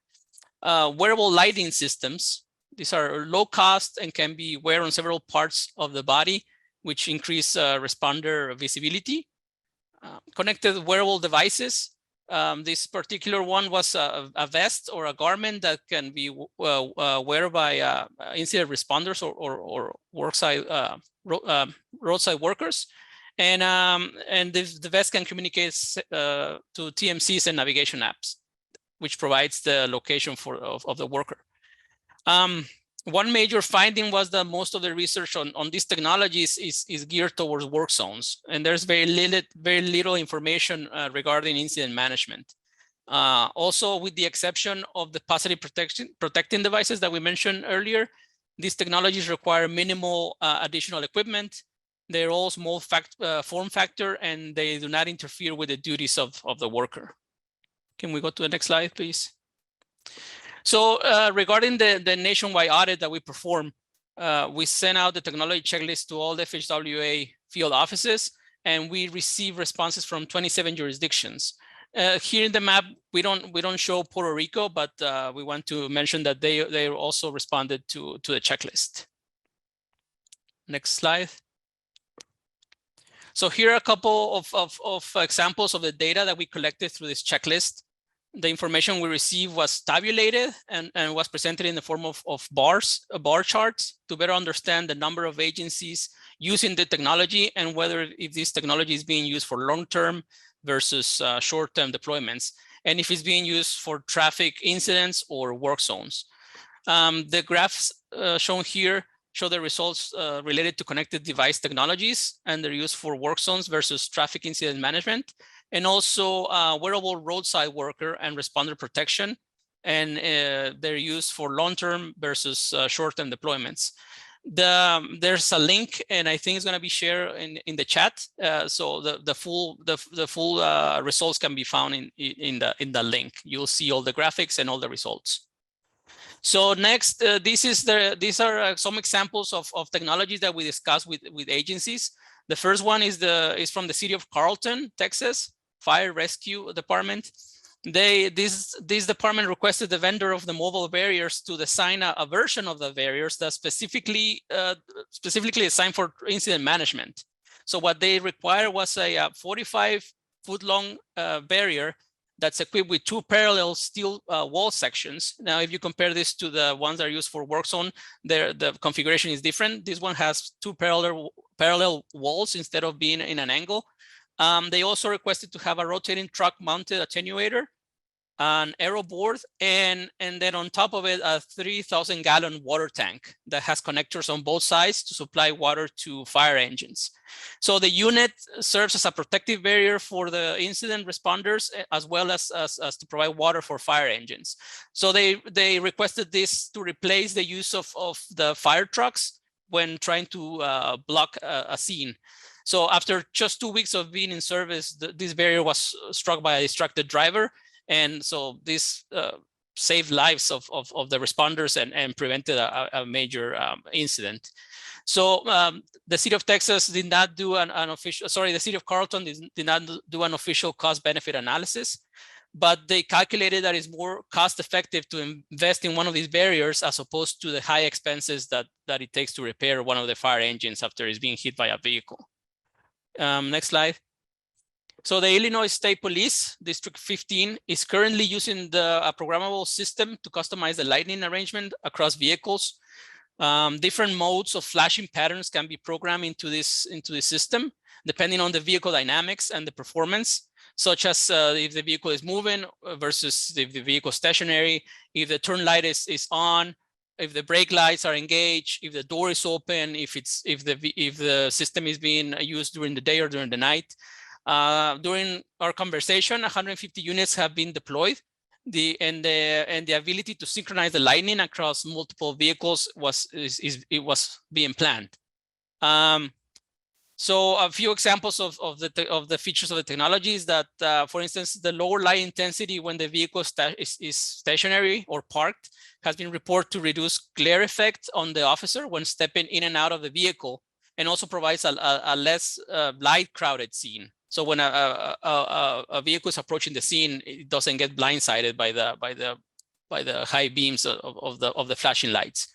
Wearable lighting systems. These are low cost and can be wear on several parts of the body, which increase responder visibility. Connected wearable devices. This particular one was a vest or a garment that can be worn by incident responders or workside roadside workers, and the vest can communicate to TMCs and navigation apps, which provides the location of the worker. One major finding was that most of the research on these technologies is geared towards work zones, and there's very little information regarding incident management. Also, with the exception of the passive protecting devices that we mentioned earlier, these technologies require minimal additional equipment. They're all small form factor, and they do not interfere with the duties of the worker. Can we go to the next slide, please? So regarding the nationwide audit that we perform, we sent out the technology checklist to all the FHWA field offices, and we received responses from 27 jurisdictions. Here in the map, we don't show Puerto Rico, but we want to mention that they also responded to the checklist. Next slide. So here are a couple of examples of the data that we collected through this checklist. The information we received was tabulated and was presented in the form of bar charts to better understand the number of agencies using the technology and whether if this technology is being used for long-term versus short-term deployments, and if it's being used for traffic incidents or work zones. The graphs shown here show the results related to connected device technologies and their use for work zones versus traffic incident management, and also wearable roadside worker and responder protection, and their use for long-term versus short-term deployments. There's a link, and I think it's going to be shared in the chat. So the full results can be found in the link. You'll see all the graphics and all the results. So next, these are some examples of technologies that we discussed with agencies. The first one is from the city of Carlton, Texas, Fire Rescue Department. This department requested the vendor of the mobile barriers to design a version of the barriers that specifically designed for incident management. So what they require was a 45-foot-long barrier that's equipped with 2 parallel steel wall sections. Now, if you compare this to the ones that are used for work zone, the configuration is different. This one has 2 parallel walls instead of being in an angle. They also requested to have a rotating truck-mounted attenuator, an aero board, and then on top of it, a 3,000-gallon water tank that has connectors on both sides to supply water to fire engines. So the unit serves as a protective barrier for the incident responders, as well as to provide water for fire engines. So they requested this to replace the use of the fire trucks when trying to block a scene. So after just 2 weeks of being in service, this barrier was struck by a distracted driver. And so this saved lives of the responders and prevented a major incident. So the city of Texas did not do the city of Carlton did not do an official cost-benefit analysis, but they calculated that it's more cost-effective to invest in one of these barriers as opposed to the high expenses that it takes to repair one of the fire engines after it's being hit by a vehicle. Next slide. So the Illinois State Police, District 15, is currently using a programmable system to customize the lighting arrangement across vehicles. Different modes of flashing patterns can be programmed into this system, depending on the vehicle dynamics and the performance, such as if the vehicle is moving versus if the vehicle is stationary, if the turn light is on, if the brake lights are engaged, if the door is open, if the system is being used during the day or during the night. During our conversation, 150 units have been deployed. The ability to synchronize the lighting across multiple vehicles was being planned. So a few examples of the features of the technology is that, for instance, the lower light intensity when the vehicle is stationary or parked has been reported to reduce glare effect on the officer when stepping in and out of the vehicle, and also provides a less light crowded scene. So when a vehicle is approaching the scene, it doesn't get blindsided by the high beams of the flashing lights.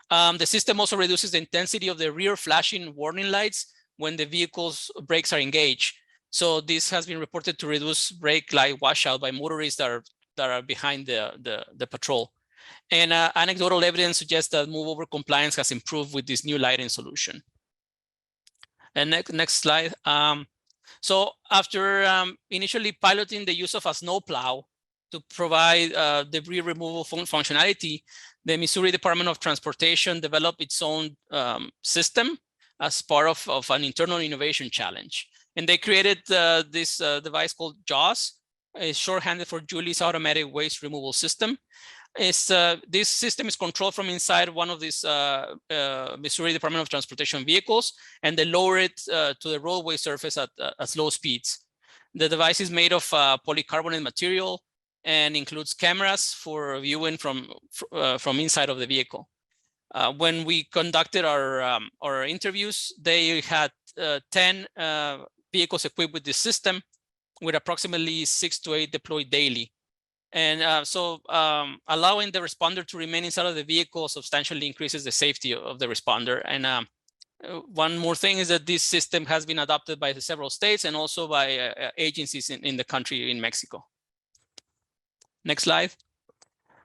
The system also reduces the intensity of the rear flashing warning lights when the vehicle's brakes are engaged. So this has been reported to reduce brake light washout by motorists that are behind the patrol. And anecdotal evidence suggests that move over compliance has improved with this new lighting solution. And next slide. So after initially piloting the use of a snowplow to provide debris removal functionality, the Missouri Department of Transportation developed its own system as part of an internal innovation challenge. And they created this device called JAWS, it's shorthanded for Julie's Automatic Waste Removal System. This system is controlled from inside one of these Missouri Department of Transportation vehicles, and they lower it to the roadway surface at slow speeds. The device is made of polycarbonate material and includes cameras for viewing from inside of the vehicle. When we conducted our interviews, they had 10 vehicles equipped with this system, with approximately 6 to 8 deployed daily. And so allowing the responder to remain inside of the vehicle substantially increases the safety of the responder. And one more thing is that this system has been adopted by several states and also by agencies in the country in Mexico. Next slide.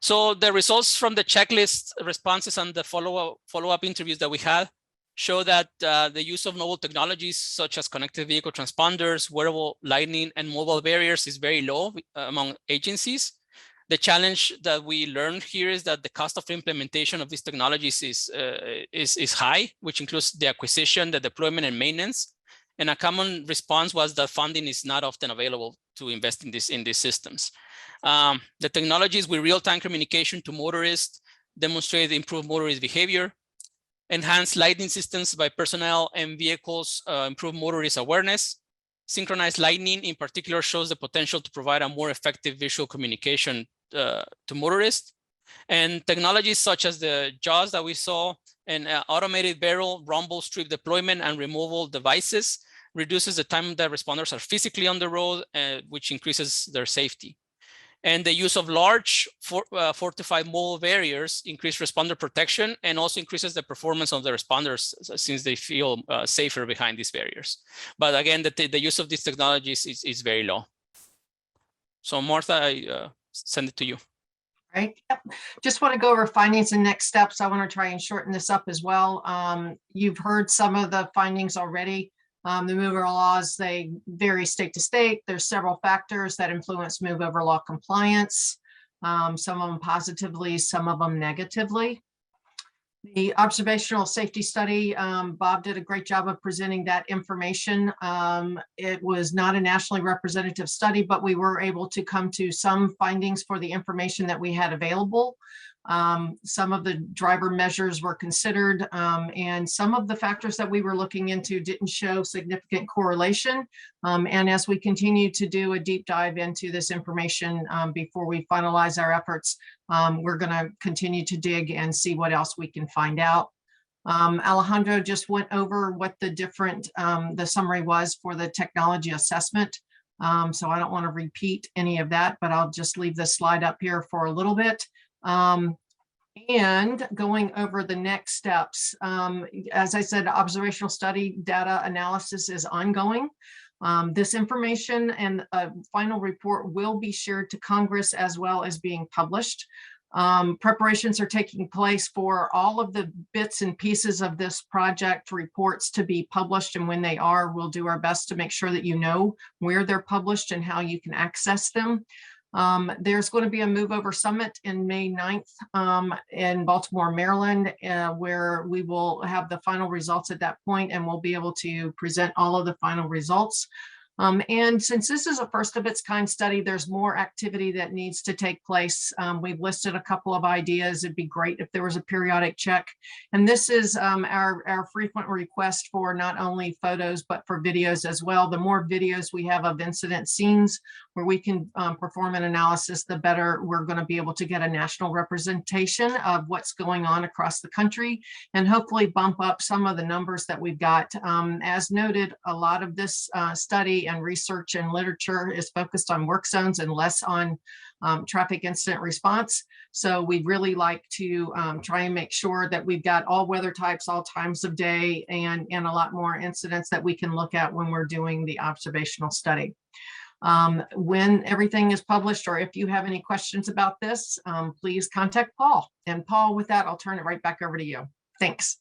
So the results from the checklist responses and the follow-up interviews that we had show that the use of novel technologies such as connected vehicle transponders, wearable lighting, and mobile barriers is very low among agencies. The challenge that we learned here is that the cost of implementation of these technologies is high, which includes the acquisition, the deployment, and maintenance. And a common response was that funding is not often available to invest in these systems. The technologies with real-time communication to motorists demonstrate improved motorist behavior. Enhanced lighting systems by personnel and vehicles improve motorist awareness. Synchronized lighting in particular shows the potential to provide a more effective visual communication to motorists. And technologies such as the JAWS that we saw and automated barrel, rumble strip deployment and removal devices reduces the time that responders are physically on the road, which increases their safety. And the use of large fortified mobile barriers increase responder protection and also increases the performance of the responders since they feel safer behind these barriers. But again, the use of these technologies is very low. So Martha, I send it to you. Right. Yep. Just want to go over findings and next steps. I want to try and shorten this up as well. You've heard some of the findings already. The move over laws, they vary state to state. There's several factors that influence move over law compliance. Some of them positively, some of them negatively. The observational safety study, Bob did a great job of presenting that information. It was not a nationally representative study, but we were able to come to some findings for the information that we had available. Some of the driver measures were considered, and some of the factors that we were looking into didn't show significant correlation. And as we continue to do a deep dive into this information before we finalize our efforts, we're going to continue to dig and see what else we can find out. Alejandro just went over what the different, the summary was for the technology assessment. So I don't want to repeat any of that, but I'll just leave this slide up here for a little bit. And going over the next steps, as I said, observational study data analysis is ongoing. This information and a final report will be shared to Congress as well as being published. Preparations are taking place for all of the bits and pieces of this project reports to be published, and when they are, we'll do our best to make sure that you know where they're published and how you can access them. There's going to be a Move Over Summit in May 9th in Baltimore, Maryland, where we will have the final results at that point, and we'll be able to present all of the final results. And since this is a first of its kind study, there's more activity that needs to take place. We've listed a couple of ideas. It'd be great if there was a periodic check. And this is our frequent request for not only photos, but for videos as well. The more videos we have of incident scenes where we can perform an analysis, the better we're going to be able to get a national representation of what's going on across the country and hopefully bump up some of the numbers that we've got. As noted, a lot of this study study and research and literature is focused on work zones and less on traffic incident response. So we'd really like to try and make sure that we've got all weather types, all times of day, and a lot more incidents that we can look at when we're doing the observational study. When everything is published, or if you have any questions about this, please contact Paul. And Paul, with that, I'll turn it right back over to you. Thanks.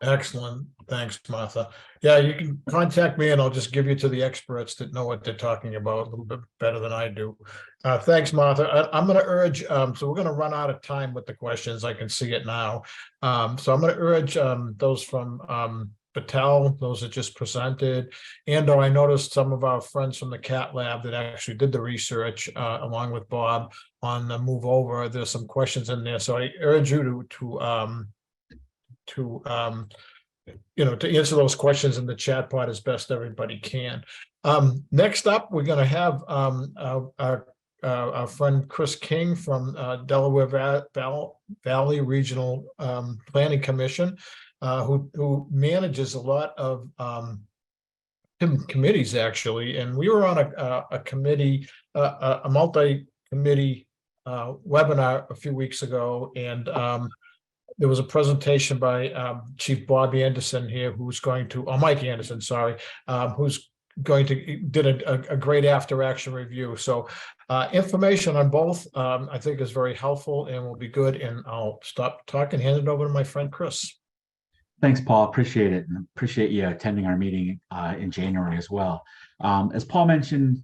Excellent. Thanks, Martha. Yeah, you can contact me and I'll just give you to the experts that know what they're talking about a little bit better than I do. Thanks, Martha. I'm going to urge, so we're going to run out of time with the questions. I can see it now. So I'm going to urge those from Battelle, those that just presented, and or I noticed some of our friends from the CAT lab that actually did the research along with Bob on the move over. There's some questions in there. So I urge you to answer those questions in the chat pod as best everybody can. Next up, we're going to have our friend Chris King from Delaware Valley Regional Planning Commission, who manages a lot of committees actually. And we were on a committee, a multi-committee webinar a few weeks ago, and there was a presentation by Chief Bob Anderson here, who's going to, or Mike Anderson, sorry, who's going to did a great after action review. So information on both I think is very helpful and will be good. And I'll stop talking, hand it over to my friend Chris. Thanks, Paul. Appreciate it, and appreciate you attending our meeting in January as well. As Paul mentioned,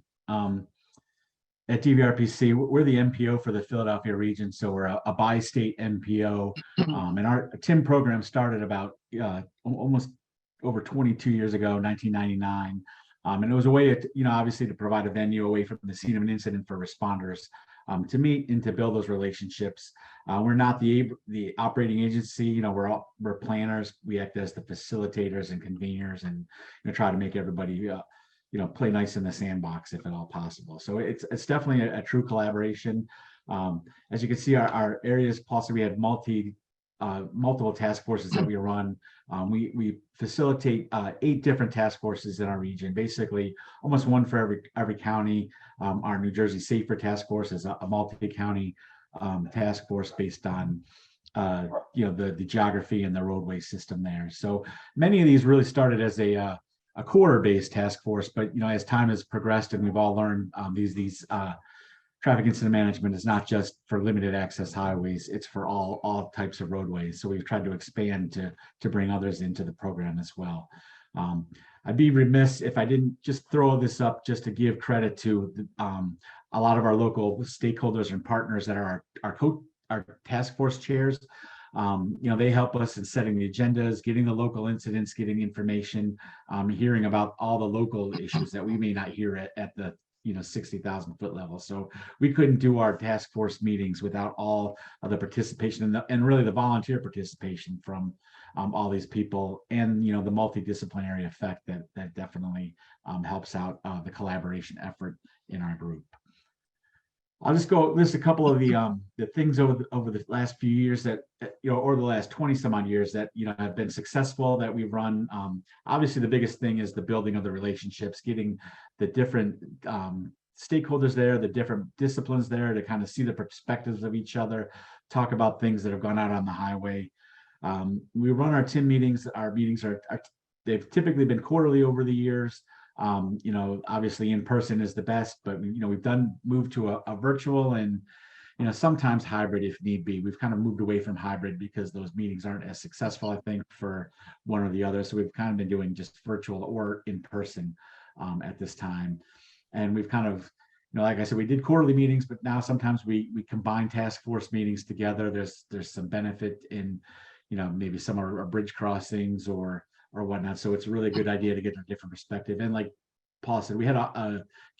at DVRPC, we're the MPO for the Philadelphia region, so we're a bi-state MPO, and our TIM program started about almost over 22 years ago, 1999, and it was a way to, obviously to provide a venue away from the scene of an incident for responders to meet and to build those relationships. We're not the operating agency, we're planners. We act as the facilitators and conveners, and try to make everybody play nice in the sandbox if at all possible. So it's definitely a true collaboration. As you can see, our areas, Paul said we had multiple task forces that we run. We facilitate 8 different task forces in our region, basically almost one for every county. Our New Jersey Safer Task Force is a multi-county task force based on the geography and the roadway system there. So many of these really started as a quarter-based task force, but as time has progressed and we've all learned, these traffic incident management is not just for limited access highways, it's for all types of roadways. So we've tried to expand to bring others into the program as well. I'd be remiss if I didn't just throw this up just to give credit to a lot of our local stakeholders and partners that are our task force chairs. They help us in setting the agendas, getting the local incidents, getting information, hearing about all the local issues that we may not hear at the 60,000 foot level. So we couldn't do our task force meetings without all of the participation and really the volunteer participation from all these people, and the multidisciplinary effect that definitely helps out the collaboration effort in our group. I'll just go list a couple of the things over the last few years that or the last 20 some odd years that have been successful that we've run. Obviously, the biggest thing is the building of the relationships, getting the different stakeholders there, the different disciplines there to kind of see the perspectives of each other, talk about things that have gone out on the highway. We run our TIM meetings. Our meetings they've typically been quarterly over the years. Obviously in person is the best, but we've moved to a virtual and sometimes hybrid if need be. We've kind of moved away from hybrid because those meetings aren't as successful, I think, for one or the other. So we've kind of been doing just virtual or in person at this time. And we've kind of, like I said, we did quarterly meetings, but now sometimes we combine task force meetings together. There's some benefit in, maybe some are bridge crossings or whatnot. So it's a really good idea to get a different perspective. And like Paul said, we had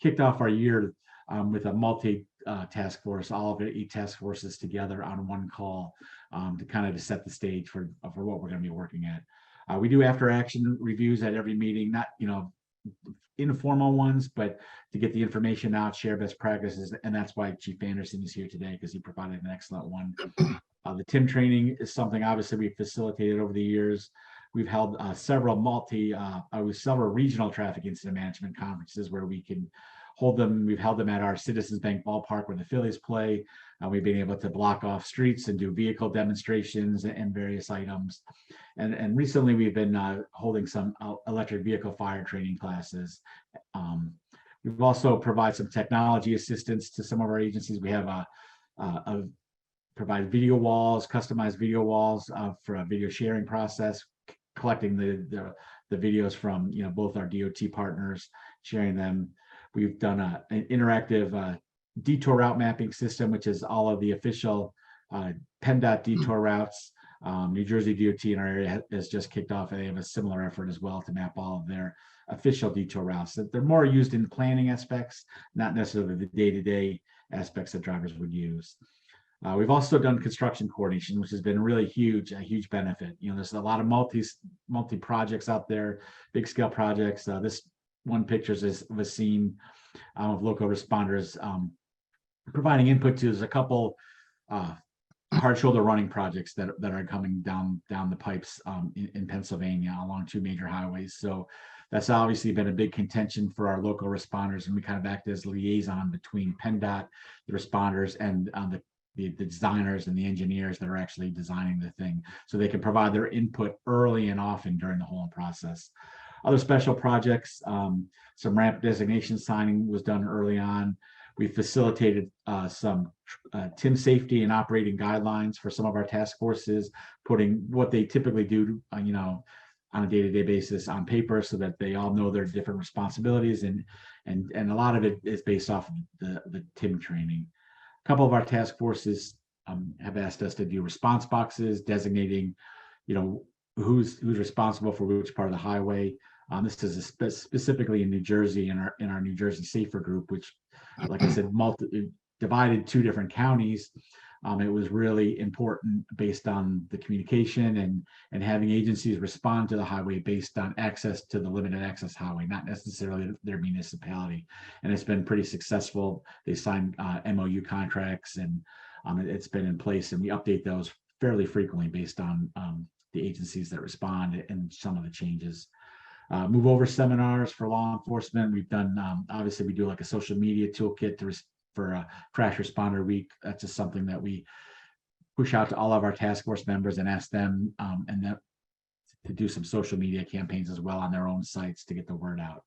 kicked off our year with a multi task force, all of the 8 task forces together on one call to kind of set the stage for what we're going to be working at. We do after action reviews at every meeting, not informal ones, but to get the information out, share best practices. And that's why Chief Anderson is here today, because he provided an excellent one. The TIM training is something obviously we facilitated over the years. we've held several regional traffic incident management conferences where we can hold them. We've held them at our Citizens Bank ballpark where the Phillies play. We've been able to block off streets and do vehicle demonstrations and various items. And recently we've been holding some electric vehicle fire training classes. We've also provided some technology assistance to some of our agencies. We have provide video walls, customized video walls for a video sharing process, collecting the videos from both our DOT partners, sharing them. We've done an interactive detour route mapping system, which is all of the official PennDOT detour routes. New Jersey DOT in our area has just kicked off, and they have a similar effort as well to map all of their official detour routes. They're more used in planning aspects, not necessarily the day-to-day aspects that drivers would use. We've also done construction coordination, which has been really a huge benefit. There's a lot of multi projects out there, big scale projects. This one picture is of a scene of local responders providing input to. There's a couple hard shoulder running projects that are coming down the pipes in Pennsylvania along two major highways. So that's obviously been a big contention for our local responders, and we kind of act as liaison between PennDOT, the responders, and the designers and the engineers that are actually designing the thing, so they can provide their input early and often during the whole process. Other special projects, some ramp designation signing was done early on. We facilitated some TIM safety and operating guidelines for some of our task forces, putting what they typically do, on a day-to-day basis on paper, so that they all know their different responsibilities, and a lot of it is based off of the TIM training. A couple of our task forces have asked us to do response boxes, designating, who's responsible for which part of the highway. This is specifically in New Jersey, in our New Jersey Safer group, which, like I said, divided two different counties. It was really important based on the communication and having agencies respond to the highway based on access to the limited access highway, not necessarily their municipality. And it's been pretty successful. They signed MOU contracts, and it's been in place, and we update those fairly frequently based on the agencies that respond and some of the changes. Move over seminars for law enforcement. We've done, obviously we do like a social media toolkit for Crash Responder Week. That's just something that we push out to all of our task force members and ask them to do some social media campaigns as well on their own sites to get the word out.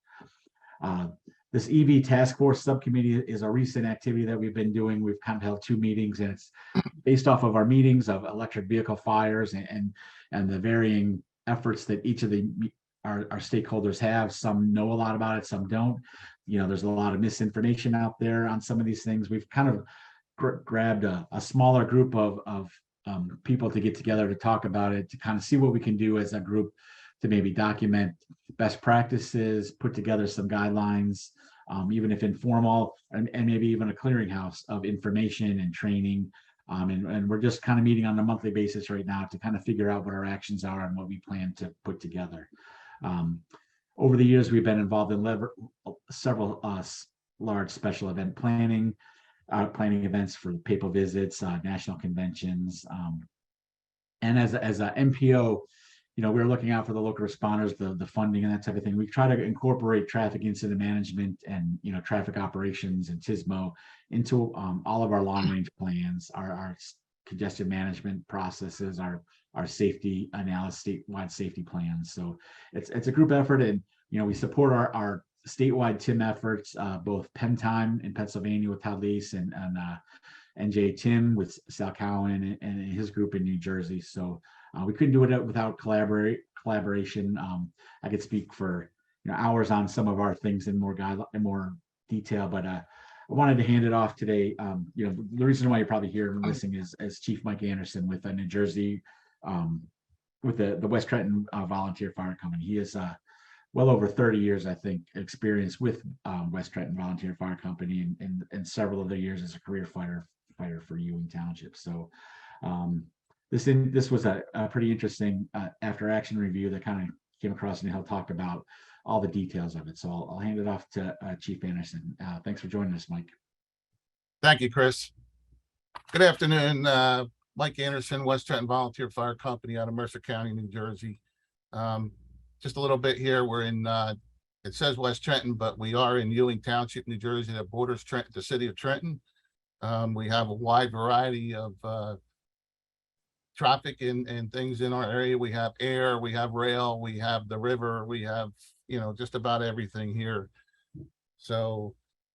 This EV task force subcommittee is a recent activity that we've been doing. We've kind of held 2 meetings, and it's based off of our meetings of electric vehicle fires and the varying efforts that each of our stakeholders have. Some know a lot about it, some don't. There's a lot of misinformation out there on some of these things. We've kind of grabbed a smaller group of people to get together to talk about it, to kind of see what we can do as a group to maybe document best practices, put together some guidelines, even if informal, and maybe even a clearinghouse of information and training. And we're just kind of meeting on a monthly basis right now to kind of figure out what our actions are and what we plan to put together. Over the years, we've been involved in several large special event planning events for papal visits, national conventions, and as a MPO, we're looking out for the local responders, the funding and that type of thing. We try to incorporate traffic incident management and traffic operations and TISMO into all of our long range plans, our congestion management processes, our safety analysis, statewide safety plans. So it's a group effort, and we support our statewide TIM efforts, both Penn Time in Pennsylvania with Todd Lease and NJ Tim with Sal Cowan and his group in New Jersey. So we couldn't do it without collaboration. I could speak for hours on some of our things in more detail, but I wanted to hand it off today. The reason why you're probably here and listening is as Chief Mike Anderson with New Jersey, with the West Trenton Volunteer Fire Company. He is well over 30 years, I think, experience with West Trenton Volunteer Fire Company, and several other years as a career fighter for Ewing Township. So this was a pretty interesting after action review that kind of came across, and he'll talk about all the details of it. So I'll hand it off to Chief Anderson. Thanks for joining us, Mike. Thank you, Chris. Good afternoon. Mike Anderson, West Trenton Volunteer Fire Company out of Mercer County, New Jersey. Just a little bit here, we're in, it says West Trenton, but we are in Ewing Township, New Jersey, that borders Trenton, the city of Trenton. We have a wide variety of traffic and things in our area. We have air, we have rail, we have the river, we have, just about everything here. So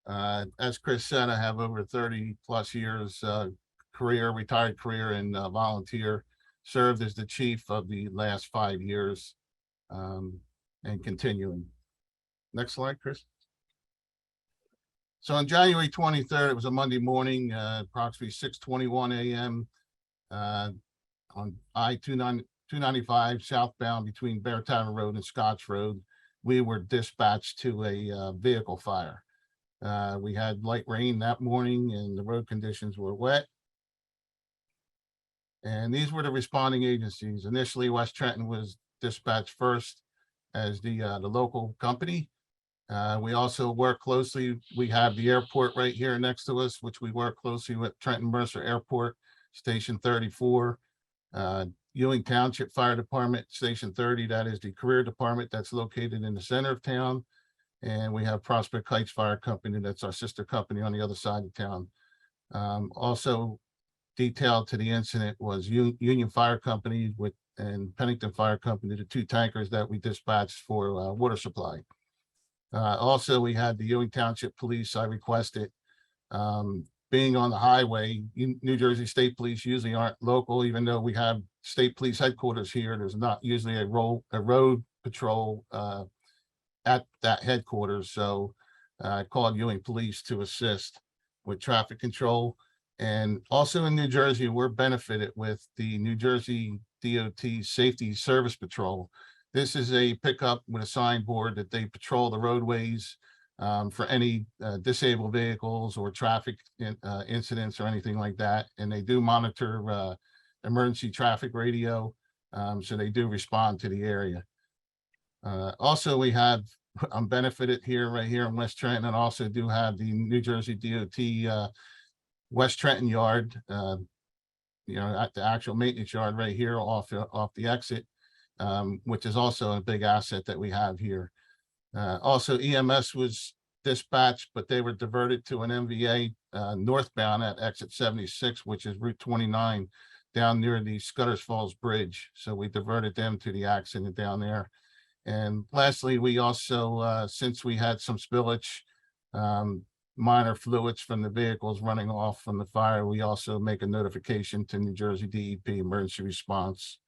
as Chris said, I have over 30 plus years retired career and volunteer, served as the chief of the last 5 years and continuing. Next slide, Chris. So on January 23rd, it was a Monday morning, approximately 6:21 a.m. On I-295 southbound between Bear Tavern Road and Scotch Road, we were dispatched to a vehicle fire. We had light rain that morning and the road conditions were wet. And these were the responding agencies. Initially, West Trenton was dispatched first as the local company. We also work closely. We have the airport right here next to us, which we work closely with Trenton Mercer Airport, Station 34. Ewing Township Fire Department, Station 30, that is the career department that's located in the center of town. And we have Prospect Heights Fire Company, that's our sister company on the other side of town. Also detailed to the incident was Union Fire Company and Pennington Fire Company, the two tankers that we dispatched for water supply. Also, we had the Ewing Township Police. I requested, being on the highway, New Jersey State Police usually aren't local, even though we have state police headquarters here. There's not usually a road patrol at that headquarters. So I called Ewing Police to assist with traffic control. And also in New Jersey, we're benefited with the New Jersey DOT Safety Service Patrol. This is a pickup with a signboard that they patrol the roadways for any disabled vehicles or traffic incidents or anything like that. And they do monitor emergency traffic radio. So they do respond to the area. Also, we have, I'm benefited here, right here in West Trenton, and also do have the New Jersey DOT West Trenton yard, at the actual maintenance yard right here off the exit, which is also a big asset that we have here. Also, EMS was dispatched, but they were diverted to an MVA northbound at exit 76, which is Route 29 down near the Scudders Falls Bridge. So we diverted them to the accident down there. And lastly, we also, since we had some spillage, minor fluids from the vehicles running off from the fire, we also make a notification to New Jersey DEP Emergency Response,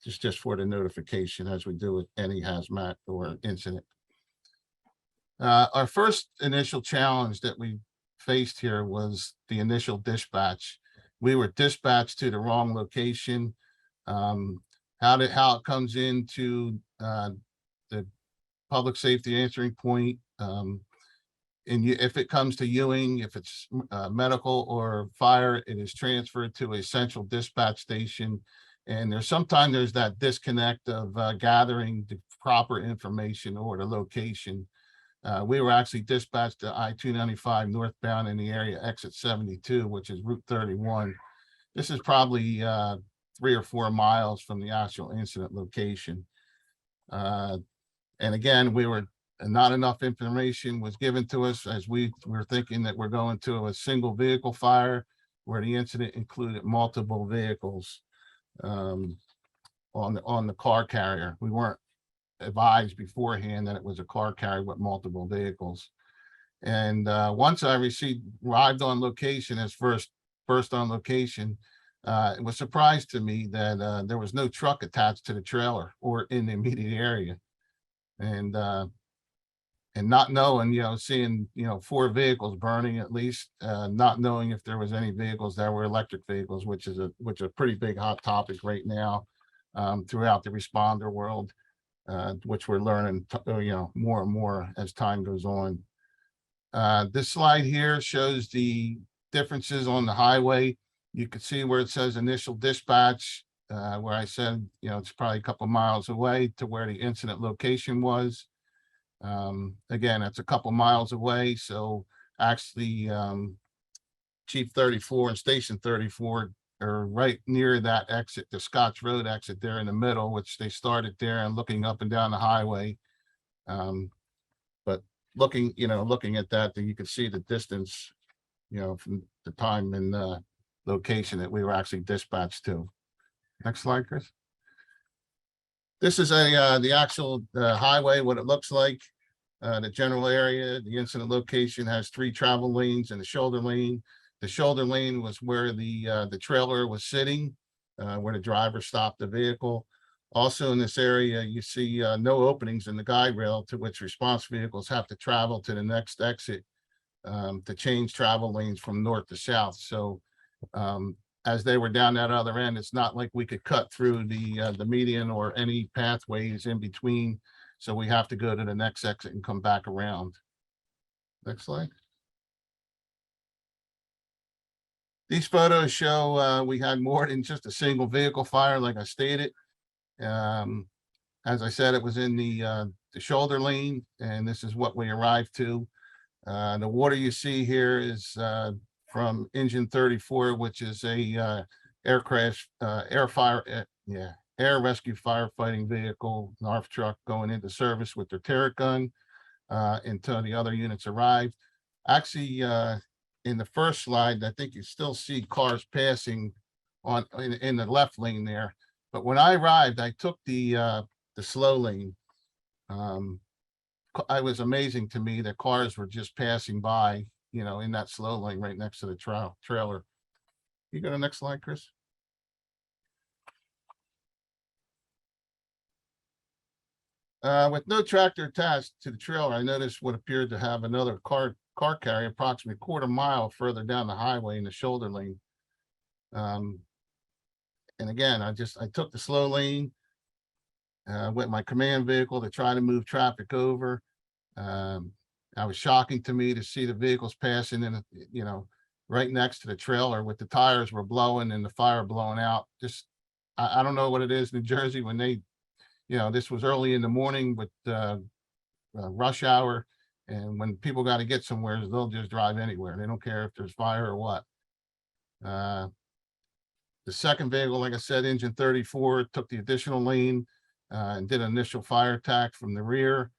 just for the notification, as we do with any hazmat or incident. Our first initial challenge that we faced here was the initial dispatch. We were dispatched to the wrong location. How it comes into the public safety answering point. If it comes to Ewing, if it's medical or fire, it is transferred to a central dispatch station. And sometimes there's that disconnect of gathering the proper information or the location. We were actually dispatched to I-295 northbound in the area exit 72, which is Route 31. This is probably 3 or 4 miles from the actual incident location. And again, not enough information was given to us, as we were thinking that we're going to a single vehicle fire where the incident included multiple vehicles on the car carrier. We weren't advised beforehand that it was a car carrier with multiple vehicles. And once I arrived on location as first on location, it was a surprise to me that there was no truck attached to the trailer or in the immediate area. And not knowing, seeing, 4 vehicles burning at least, not knowing if there was any vehicles that were electric vehicles, which is a pretty big hot topic right now throughout the responder world, which we're learning, more and more as time goes on. This slide here shows the differences on the highway. You can see where it says initial dispatch, where I said, it's probably a couple miles away to where the incident location was. Again, it's a couple miles away. So actually, Chief 34 and Station 34 or right near that exit, the Scotch Road exit there in the middle, which they started there and looking up and down the highway. But looking at that, then you can see the distance, from the time and location that we were actually dispatched to. Next slide, Chris. This is the actual highway, what it looks like. The general area, the incident location has 3 travel lanes and a shoulder lane. The shoulder lane was where the trailer was sitting, where the driver stopped the vehicle. Also in this area, you see no openings in the guide rail, to which response vehicles have to travel to the next exit to change travel lanes from north to south. So as they were down that other end, it's not like we could cut through the median or any pathways in between. So we have to go to the next exit and come back around. Next slide. These photos show we had more than just a single vehicle fire, like I stated. As I said, it was in the shoulder lane, and this is what we arrived to. The water you see here is from engine 34, which is a air rescue firefighting vehicle, an ARF truck going into service with their turret gun until the other units arrived. Actually, in the first slide, I think you still see cars passing in the left lane there. But when I arrived, I took the slow lane. It was amazing to me that cars were just passing by, in that slow lane right next to the trailer. You go to the next slide, Chris. With no tractor attached to the trailer, I noticed what appeared to have another car carrier approximately a quarter mile further down the highway in the shoulder lane. And again, I took the slow lane with my command vehicle to try to move traffic over. It was shocking to me to see the vehicles passing in, right next to the trailer with the tires were blowing and the fire blowing out. Just, I don't know what it is in New Jersey when they, this was early in the morning with rush hour. And when people got to get somewhere, they'll just drive anywhere. They don't care if there's fire or what. The second vehicle, like I said, engine 34, took the additional lane and did an initial fire attack from the rear.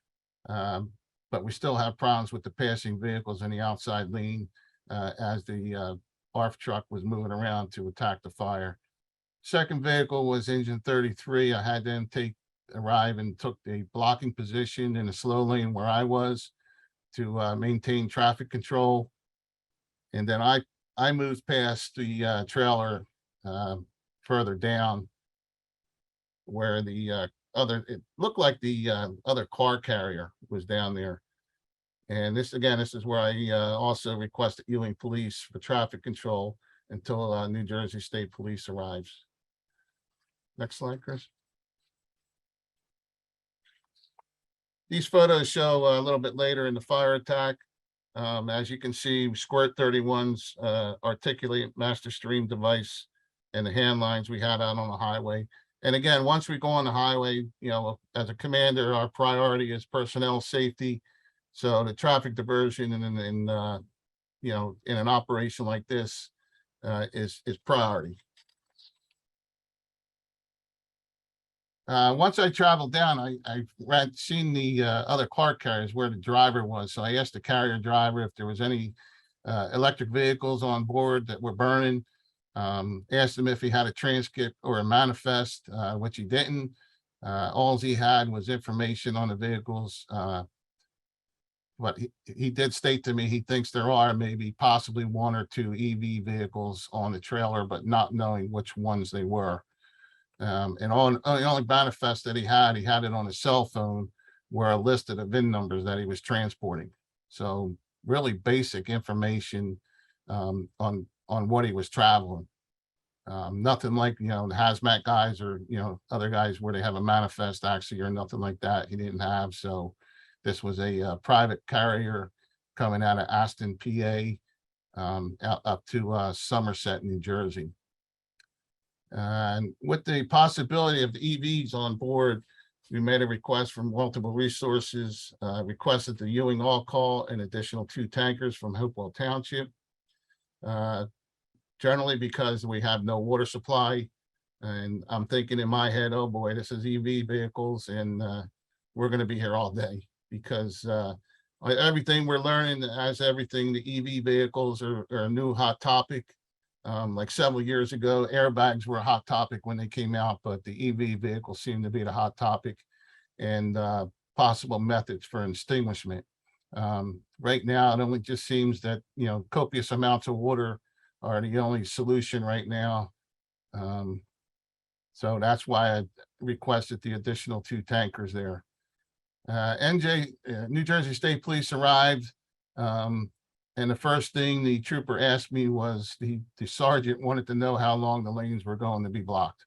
But we still have problems with the passing vehicles in the outside lane as the ARF truck was moving around to attack the fire. Second vehicle was engine 33. I had them arrive and took the blocking position in the slow lane where I was to maintain traffic control. And then I moved past the trailer further down where the it looked like the other car carrier was down there. And this is where I also requested Ewing Police for traffic control until New Jersey State Police arrives. Next slide, Chris. These photos show a little bit later in the fire attack. As you can see, Squirt 31's articulate master stream device and the hand lines we had out on the highway. And again, once we go on the highway, as a commander, our priority is personnel safety. So the traffic diversion in an operation like this is priority. Once I traveled down, I seen the other car carriers where the driver was. So I asked the carrier driver if there was any electric vehicles on board that were burning. Asked him if he had a transcript or a manifest, which he didn't. All he had was information on the vehicles. But he did state to me he thinks there are maybe possibly 1 or 2 EV vehicles on the trailer, but not knowing which ones they were. And the only manifest that he had it on his cell phone where a list of the VIN numbers that he was transporting. So really basic information on what he was traveling. Nothing like, the hazmat guys or, other guys where they have a manifest actually or nothing like that. He didn't have. So this was a private carrier coming out of Aston, PA, up to Somerset, New Jersey. And with the possibility of the EVs on board, we made a request from multiple resources, requested the Ewing all call an additional 2 tankers from Hopewell Township. generally because we have no water supply. And I'm thinking in my head, oh boy, this is EV vehicles, and we're going to be here all day because everything we're learning, as everything, the EV vehicles are a new hot topic. Like several years ago, airbags were a hot topic when they came out, but the EV vehicles seem to be the hot topic, and possible methods for extinguishment. Right now, it only just seems that, you know, copious amounts of water are the only solution right now. So that's why I requested the additional 2 tankers there. New Jersey State Police arrived. And the first thing the trooper asked me was the sergeant wanted to know how long the lanes were going to be blocked.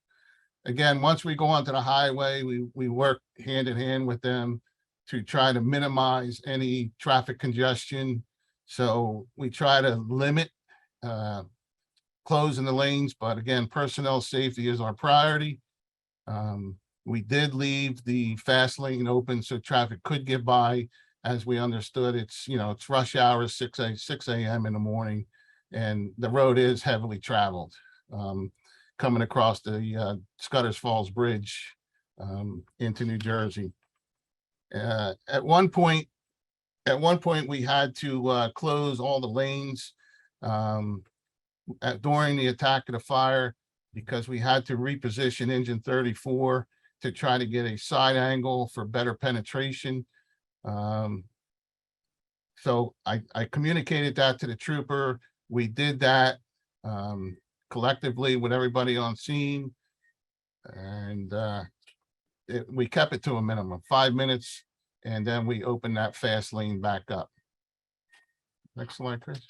Again, once we go onto the highway, we work hand in hand with them to try to minimize any traffic congestion. So we try to limit closing the lanes, but again, personnel safety is our priority. We did leave the fast lane open so traffic could get by. As we understood, it's, you know, it's rush hours, 6 a.m. in the morning, and the road is heavily traveled. Coming across the Scudder's Falls Bridge into New Jersey. At one point, we had to close all the lanes during the attack of the fire because we had to reposition engine 34 to try to get a side angle for better penetration. So I communicated that to the trooper. We did that collectively with everybody on scene, and we kept it to a minimum, 5 minutes, and then we opened that fast lane back up. Next slide, Chris.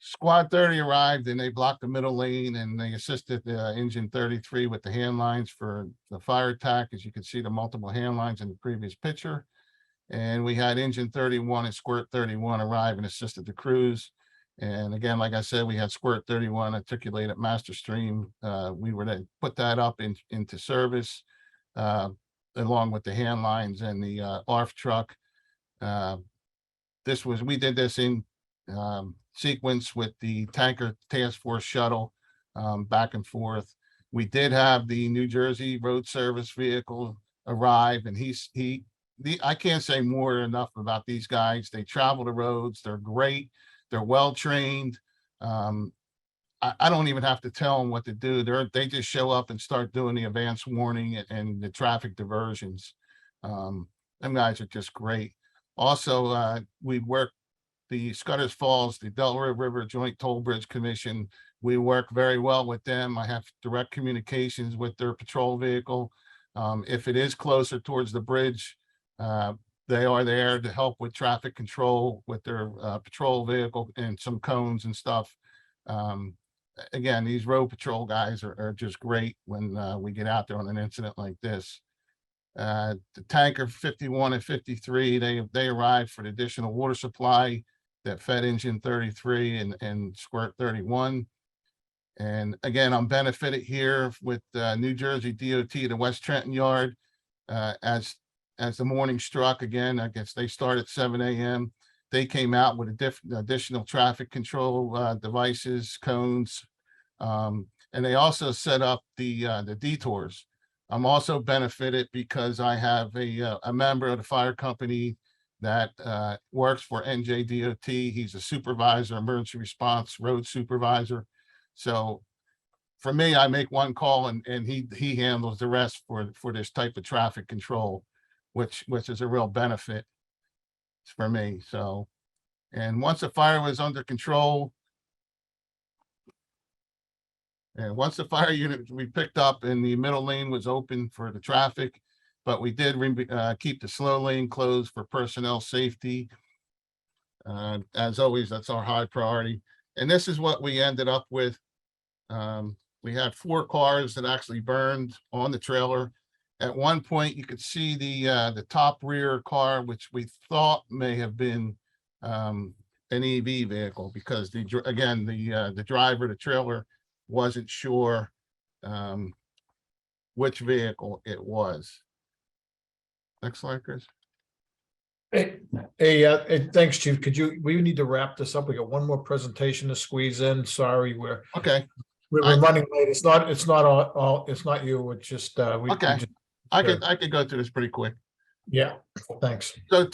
Squad 30 arrived and they blocked the middle lane, and they assisted engine 33 with the hand lines for the fire attack. As you can see, the multiple hand lines in the previous picture. And we had engine 31 and squirt 31 arrive and assisted the crews. And again, like I said, we had squirt 31 articulated master stream. We were to put that up into service along with the hand lines and the ARF truck. We did this in sequence with the tanker task force shuttle back and forth. We did have the New Jersey road service vehicle arrive, and I can't say more enough about these guys. They travel the roads. They're great. They're well-trained. I don't even have to tell them what to do. They just show up and start doing the advanced warning and the traffic diversions. Them guys are just great. Also, we work the Scudder's Falls, the Delaware River Joint Toll Bridge Commission. We work very well with them. I have direct communications with their patrol vehicle. If it is closer towards the bridge, they are there to help with traffic control with their patrol vehicle and some cones and stuff. Again, these road patrol guys are just great when we get out there on an incident like this. The tanker 51 and 53, they arrived for the additional water supply that fed engine 33 and squirt 31. And again, I'm benefited here with New Jersey DOT, the West Trenton yard. As the morning struck, again, I guess they start at 7 a.m. They came out with additional traffic control devices, cones, and they also set up the detours. I'm also benefited because I have a member of the fire company that works for NJDOT. He's a supervisor, emergency response road supervisor. So for me, I make one call and he handles the rest for this type of traffic control, which is a real benefit for me. So, and once the fire was under control, and once the fire unit we picked up and the middle lane was open for the traffic, but we did keep the slow lane closed for personnel safety. As always, that's our high priority. And this is what we ended up with. We had 4 cars that actually burned on the trailer. At one point, you could see the top rear car, which we thought may have been an EV vehicle, because the driver of the trailer wasn't sure which vehicle it was. Next slide, Chris. Hey, thanks, Chief. We need to wrap this up. We got one more presentation to squeeze in. Sorry, we're Okay, running late. It's not it's not you. It's just okay. I could go through this pretty quick. Yeah, thanks. So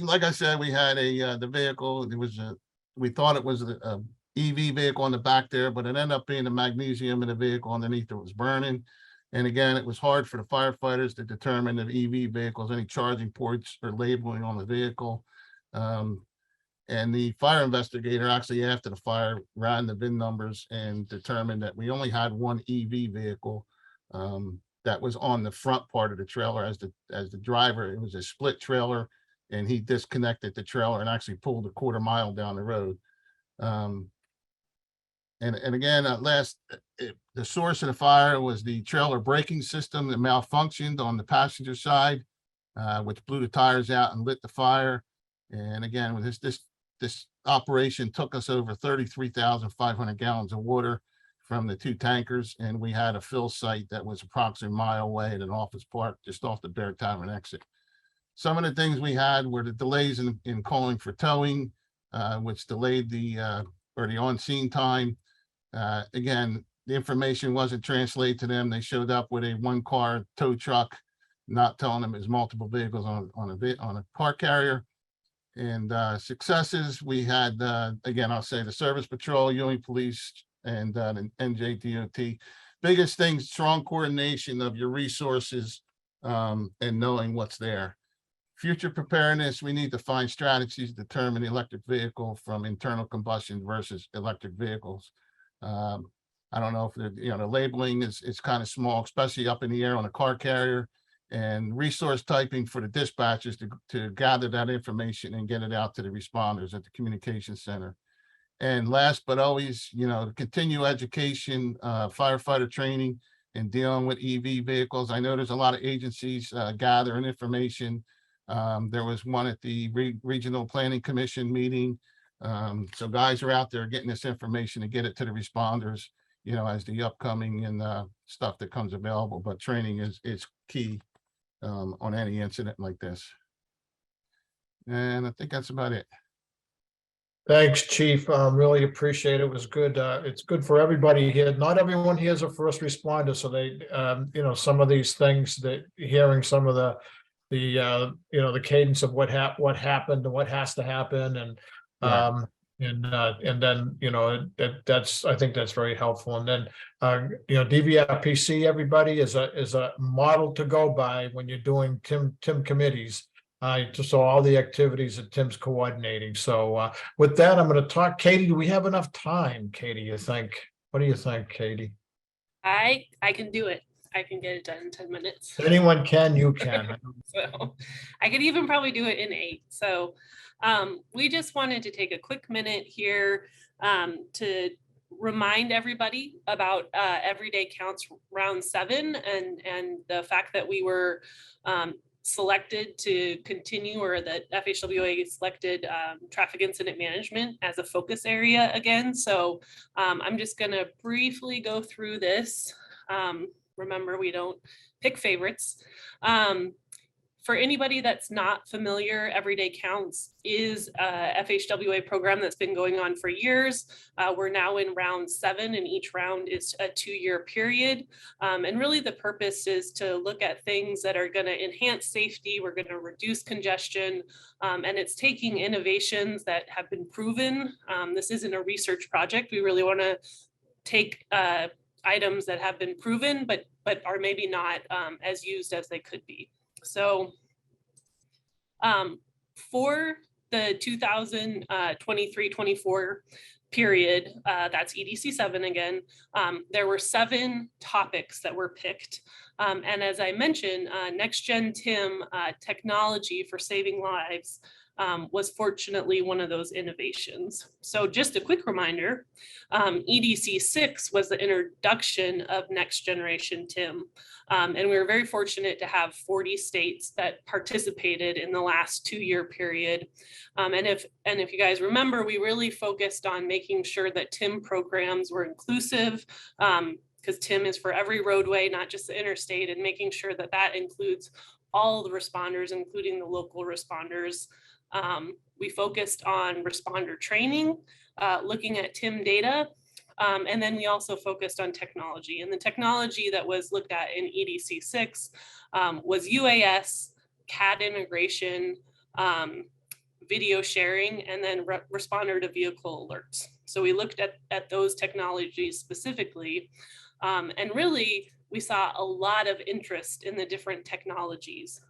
like I said, we had the vehicle. It was we thought it was a EV vehicle on the back there, but it ended up being the magnesium in the vehicle underneath that was burning. And again, it was hard for the firefighters to determine if EV vehicles, any charging ports or labeling on the vehicle. And the fire investigator actually after the fire ran the VIN numbers and determined that we only had one EV vehicle that was on the front part of the trailer as the driver. It was a split trailer, and he disconnected the trailer and actually pulled a quarter mile down the road. And again, the source of the fire was the trailer braking system that malfunctioned on the passenger side, which blew the tires out and lit the fire. And again, with this operation took us over 33,500 gallons of water from the two tankers, and we had a fill site that was approximately a mile away at an office park just off the Bear Tavern exit. Some of the things we had were the delays in calling for towing, which delayed the on-scene time. Again, the information wasn't translated to them. They showed up with a one-car tow truck, not telling them there's multiple vehicles on a car carrier. And successes, we had, again, I'll say the Service Patrol, Ewing Police, and the NJDOT. Biggest thing, strong coordination of your resources and knowing what's there. Future preparedness, we need to find strategies to determine the electric vehicle from internal combustion versus electric vehicles. I don't know if the labeling is kind of small, especially up in the air on a car carrier, and resource typing for the dispatchers to gather that information and get it out to the responders at the communication center. And last but always, continue education, firefighter training, and dealing with EV vehicles. I know there's a lot of agencies gathering information. There was one at the Regional Planning Commission meeting. So guys are out there getting this information to get it to the responders, as the upcoming and stuff that comes available. But training is key on any incident like this. And I think that's about it. Thanks, Chief. Really appreciate it. It was good. It's good for everybody here. Not everyone here is a first responder, so they, some of these things that hearing some of the cadence of what happened and what has to happen, and Right. and then that's I think that's very helpful. And then DVRPC, everybody is a model to go by when you're doing Tim committees. I just saw all the activities that Tim's coordinating. So with that, I'm going to talk. Katie, do we have enough time? Katie, you think? What do you think, Katie? I can do it. I can get it done in 10 minutes. Anyone can, you can. So I could even probably do it in 8. So we just wanted to take a quick minute here to remind everybody about Everyday Counts Round 7 and the fact that we were selected to continue, or that FHWA selected traffic incident management as a focus area again. So I'm just going to briefly go through this. Remember, we don't pick favorites. For anybody that's not familiar, Everyday Counts is a FHWA program that's been going on for years. We're now in round 7, and each round is a 2-year period. And really the purpose is to look at things that are going to enhance safety. We're going to reduce congestion, and it's taking innovations that have been proven. This isn't a research project. We really want to take items that have been proven, but are maybe not as used as they could be. So for the 2023-24 period, that's EDC 7 again, there were 7 topics that were picked. And as I mentioned, Next Gen TIM technology for saving lives was fortunately one of those innovations. So just a quick reminder, EDC 6 was the introduction of next generation TIM. And we were very fortunate to have 40 states that participated in the last 2-year period. And if you guys remember, we really focused on making sure that TIM programs were inclusive, because TIM is for every roadway, not just the interstate, and making sure that that includes all the responders, including the local responders. We focused on responder training, looking at TIM data, and then we also focused on technology. And the technology that was looked at in EDC 6 was UAS, CAD integration, video sharing, and then responder to vehicle alerts. So we looked at those technologies specifically, and really we saw a lot of interest in the different technologies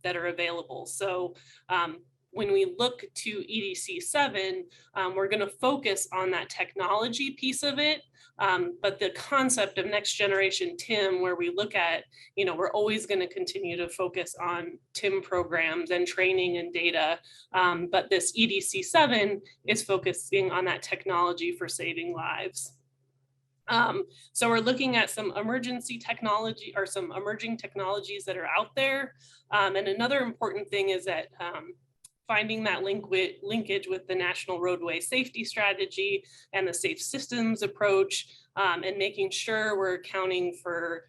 that are available. So when we look to EDC 7, we're going to focus on that technology piece of it, but the concept of next generation TIM, where we look at, we're always going to continue to focus on TIM programs and training and data, but this EDC 7 is focusing on that technology for saving lives. So we're looking at some emergency technology or some emerging technologies that are out there. And another important thing is that finding that linkage with the National Roadway Safety Strategy and the Safe Systems approach, and making sure we're accounting for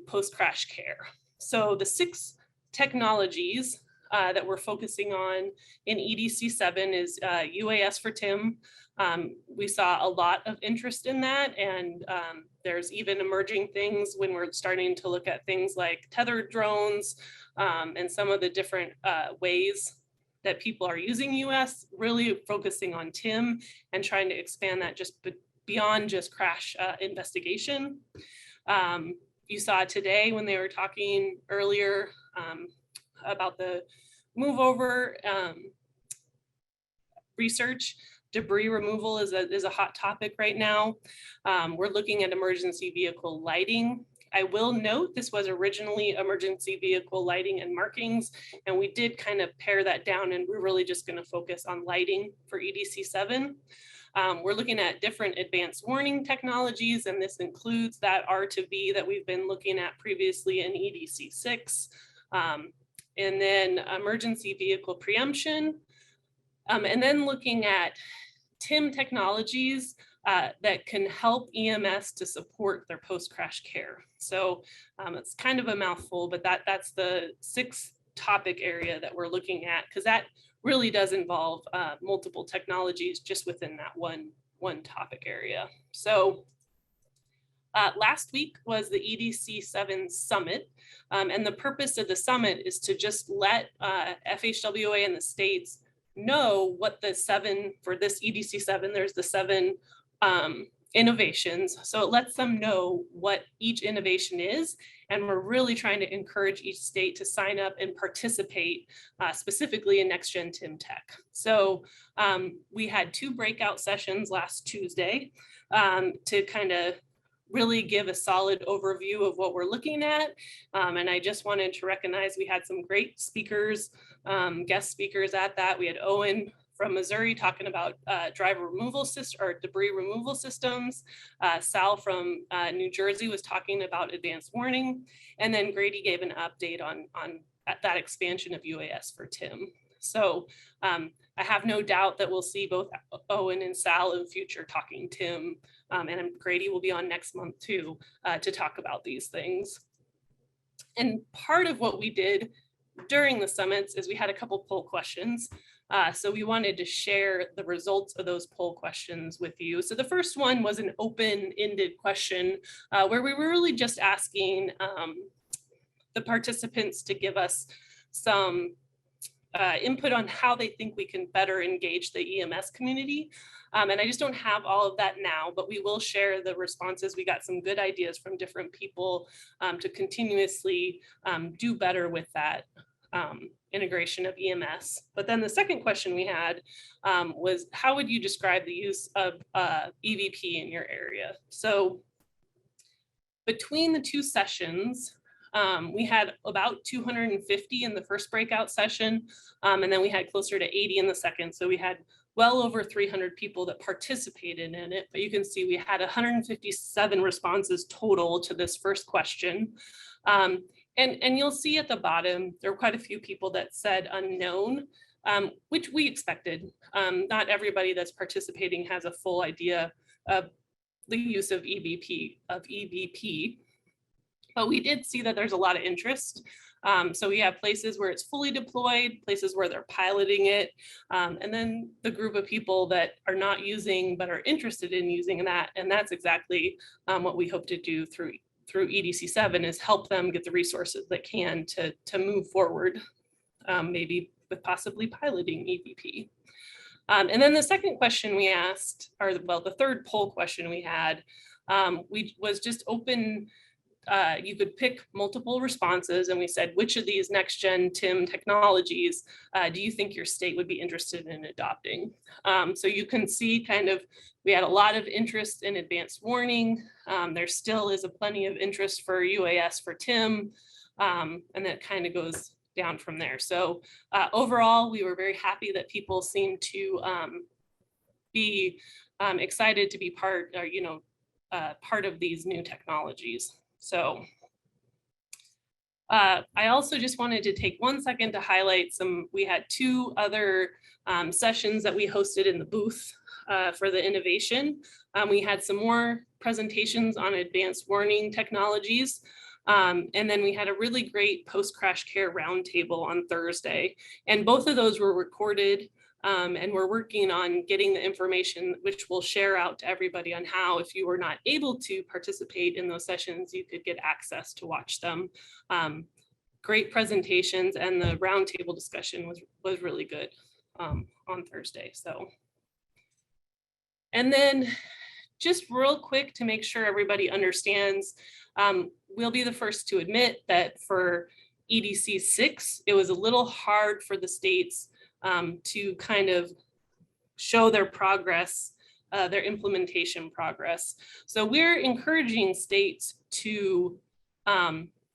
post-crash care. So the 6 technologies that we're focusing on in EDC 7 is UAS for TIM. We saw a lot of interest in that, and there's even emerging things when we're starting to look at things like tethered drones and some of the different ways that people are using UAS, really focusing on TIM and trying to expand that just beyond just crash investigation. You saw today when they were talking earlier about the move over research. Debris removal is a hot topic right now. We're looking at emergency vehicle lighting. I will note this was originally emergency vehicle lighting and markings, and we did kind of pare that down, and we're really just going to focus on lighting for EDC 7. We're looking at different advanced warning technologies, and this includes that R2V that we've been looking at previously in EDC 6, and then emergency vehicle preemption, and then looking at TIM technologies that can help EMS to support their post-crash care. So it's kind of a mouthful, but that's the 6th topic area that we're looking at, because that really does involve multiple technologies just within that one topic area. So last week was the EDC 7 summit, and the purpose of the summit is to just let FHWA and the states know what the 7 for this EDC 7, there's the 7 innovations. So it lets them know what each innovation is. And we're really trying to encourage each state to sign up and participate specifically in Next Gen TIM Tech. So we had 2 breakout sessions last Tuesday to kind of really give a solid overview of what we're looking at. And I just wanted to recognize we had some great speakers, guest speakers at that. We had Owen from Missouri talking about driver removal system or debris removal systems. Sal from New Jersey was talking about advanced warning. And then Grady gave an update on that expansion of UAS for TIM. So I have no doubt that we'll see both Owen and Sal in future talking TIM, and Grady will be on next month too to talk about these things. And part of what we did during the summits is we had a couple poll questions. So we wanted to share the results of those poll questions with you. So the first one was an open-ended question where we were really just asking the participants to give us some input on how they think we can better engage the EMS community. And I just don't have all of that now, but we will share the responses. We got some good ideas from different people to continuously do better with that integration of EMS. But then the second question we had was, how would you describe the use of EVP in your area? So between the 2 sessions, we had about 250 in the first breakout session, and then we had closer to 80 in the second. So we had well over 300 people that participated in it, but you can see we had 157 responses total to this first question. And you'll see at the bottom, there were quite a few people that said unknown, which we expected. Not everybody that's participating has a full idea of the use of EVP, but we did see that there's a lot of interest. So we have places where it's fully deployed, places where they're piloting it, and then the group of people that are not using but are interested in using that. And that's exactly what we hope to do through EDC7, is help them get the resources they can to move forward, maybe with possibly piloting EVP. And then the second question we asked, or well, the third poll question we had, was just open. You could pick multiple responses, and we said, which of these next gen TIM technologies do you think your state would be interested in adopting? So you can see kind of, we had a lot of interest in advanced warning. There still is a plenty of interest for UAS for TIM, and that kind of goes down from there. So overall, we were very happy that people seemed to be excited to be part, or part of these new technologies. So I also just wanted to take 1 second to highlight we had 2 other sessions that we hosted in the booth for the innovation. We had some more presentations on advanced warning technologies. And then we had a really great post-crash care roundtable on Thursday. And both of those were recorded. And we're working on getting the information, which we'll share out to everybody on how, if you were not able to participate in those sessions, you could get access to watch them. Great presentations, and the roundtable discussion was really good on Thursday. So, and then just real quick to make sure everybody understands, we'll be the first to admit that for EDC 6, it was a little hard for the states to kind of show their progress, their implementation progress. So we're encouraging states to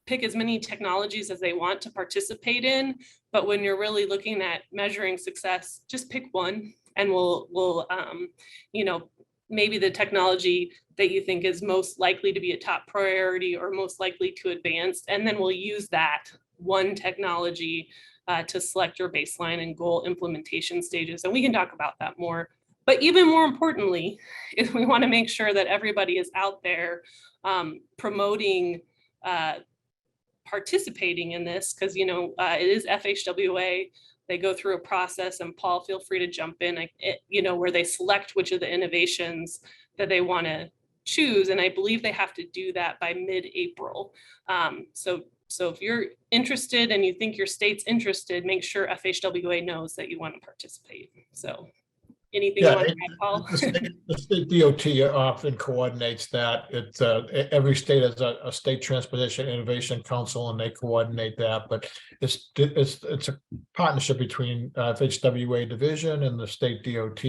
pick as many technologies as they want to participate in, but when you're really looking at measuring success, just pick one, and we'll maybe the technology that you think is most likely to be a top priority or most likely to advance, and then we'll use that one technology to select your baseline and goal implementation stages. And we can talk about that more. But even more importantly, is we want to make sure that everybody is out there promoting, participating in this, because it is FHWA. They go through a process, and Paul, feel free to jump in, where they select which of the innovations that they want to choose. And I believe they have to do that by mid-April. So if you're interested and you think your state's interested, make sure FHWA knows that you want to participate. So anything you want to add, Paul? The state DOT often coordinates that. It's every state has a state transportation innovation council, and they coordinate that. But it's a partnership between FHWA division and the state DOT.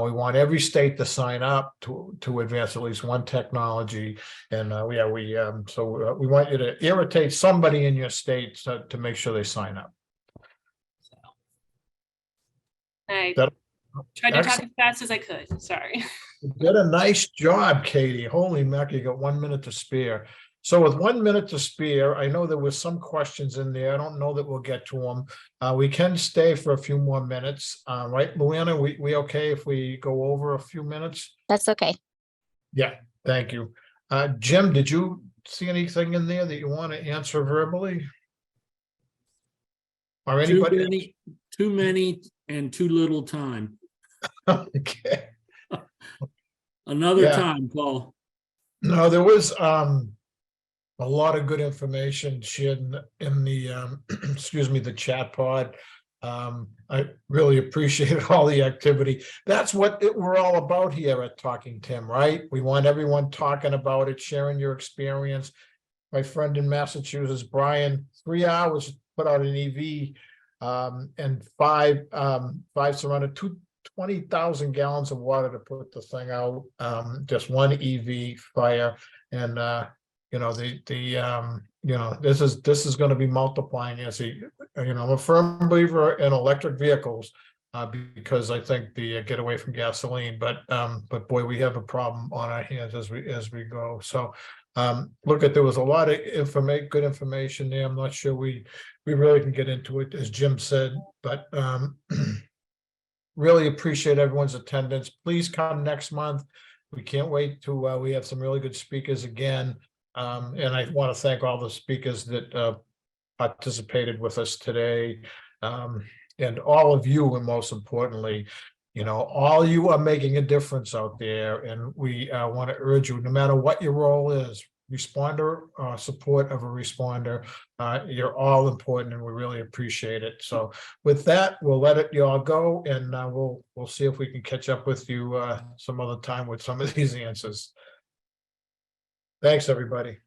We want every state to sign up to advance at least one technology, and we want you to irritate somebody in your state to make sure they sign up. I tried to talk as fast as I could. Sorry. You did a nice job, Katie. Holy mac, you got 1 minute to spare. So with 1 minute to spare, I know there was some questions in there. I don't know that we'll get to them. We can stay for a few more minutes, right, Luana? We okay if we go over a few minutes? That's okay. Yeah, thank you. Jim, did you see anything in there that you want to answer verbally? Or anybody? Too many and too little time. Okay. Another time, Paul. No, there was a lot of good information shared in the excuse me, the chat pod. I really appreciate all the activity. That's what we're all about here at Talking Tim, right? We want everyone talking about it, sharing your experience. My friend in Massachusetts, Brian, 3 hours put out an EV, and five surrounded 20,000 gallons of water to put the thing out. Just one EV fire, and this is going to be multiplying as I'm a firm believer in electric vehicles because I think the get away from gasoline, but boy, we have a problem on our hands as we go. So there was a lot of good information there. I'm not sure we really can get into it, as Jim said, but really appreciate everyone's attendance. Please come next month. We can't wait to we have some really good speakers again. And I want to thank all the speakers that participated with us today. And all of you, and most importantly, you know, all you are making a difference out there. And we want to urge you, no matter what your role is, responder, support of a responder, you're all important, and we really appreciate it. So with that, we'll let you all go, and we'll see if we can catch up with you some other time with some of these answers. Thanks, everybody.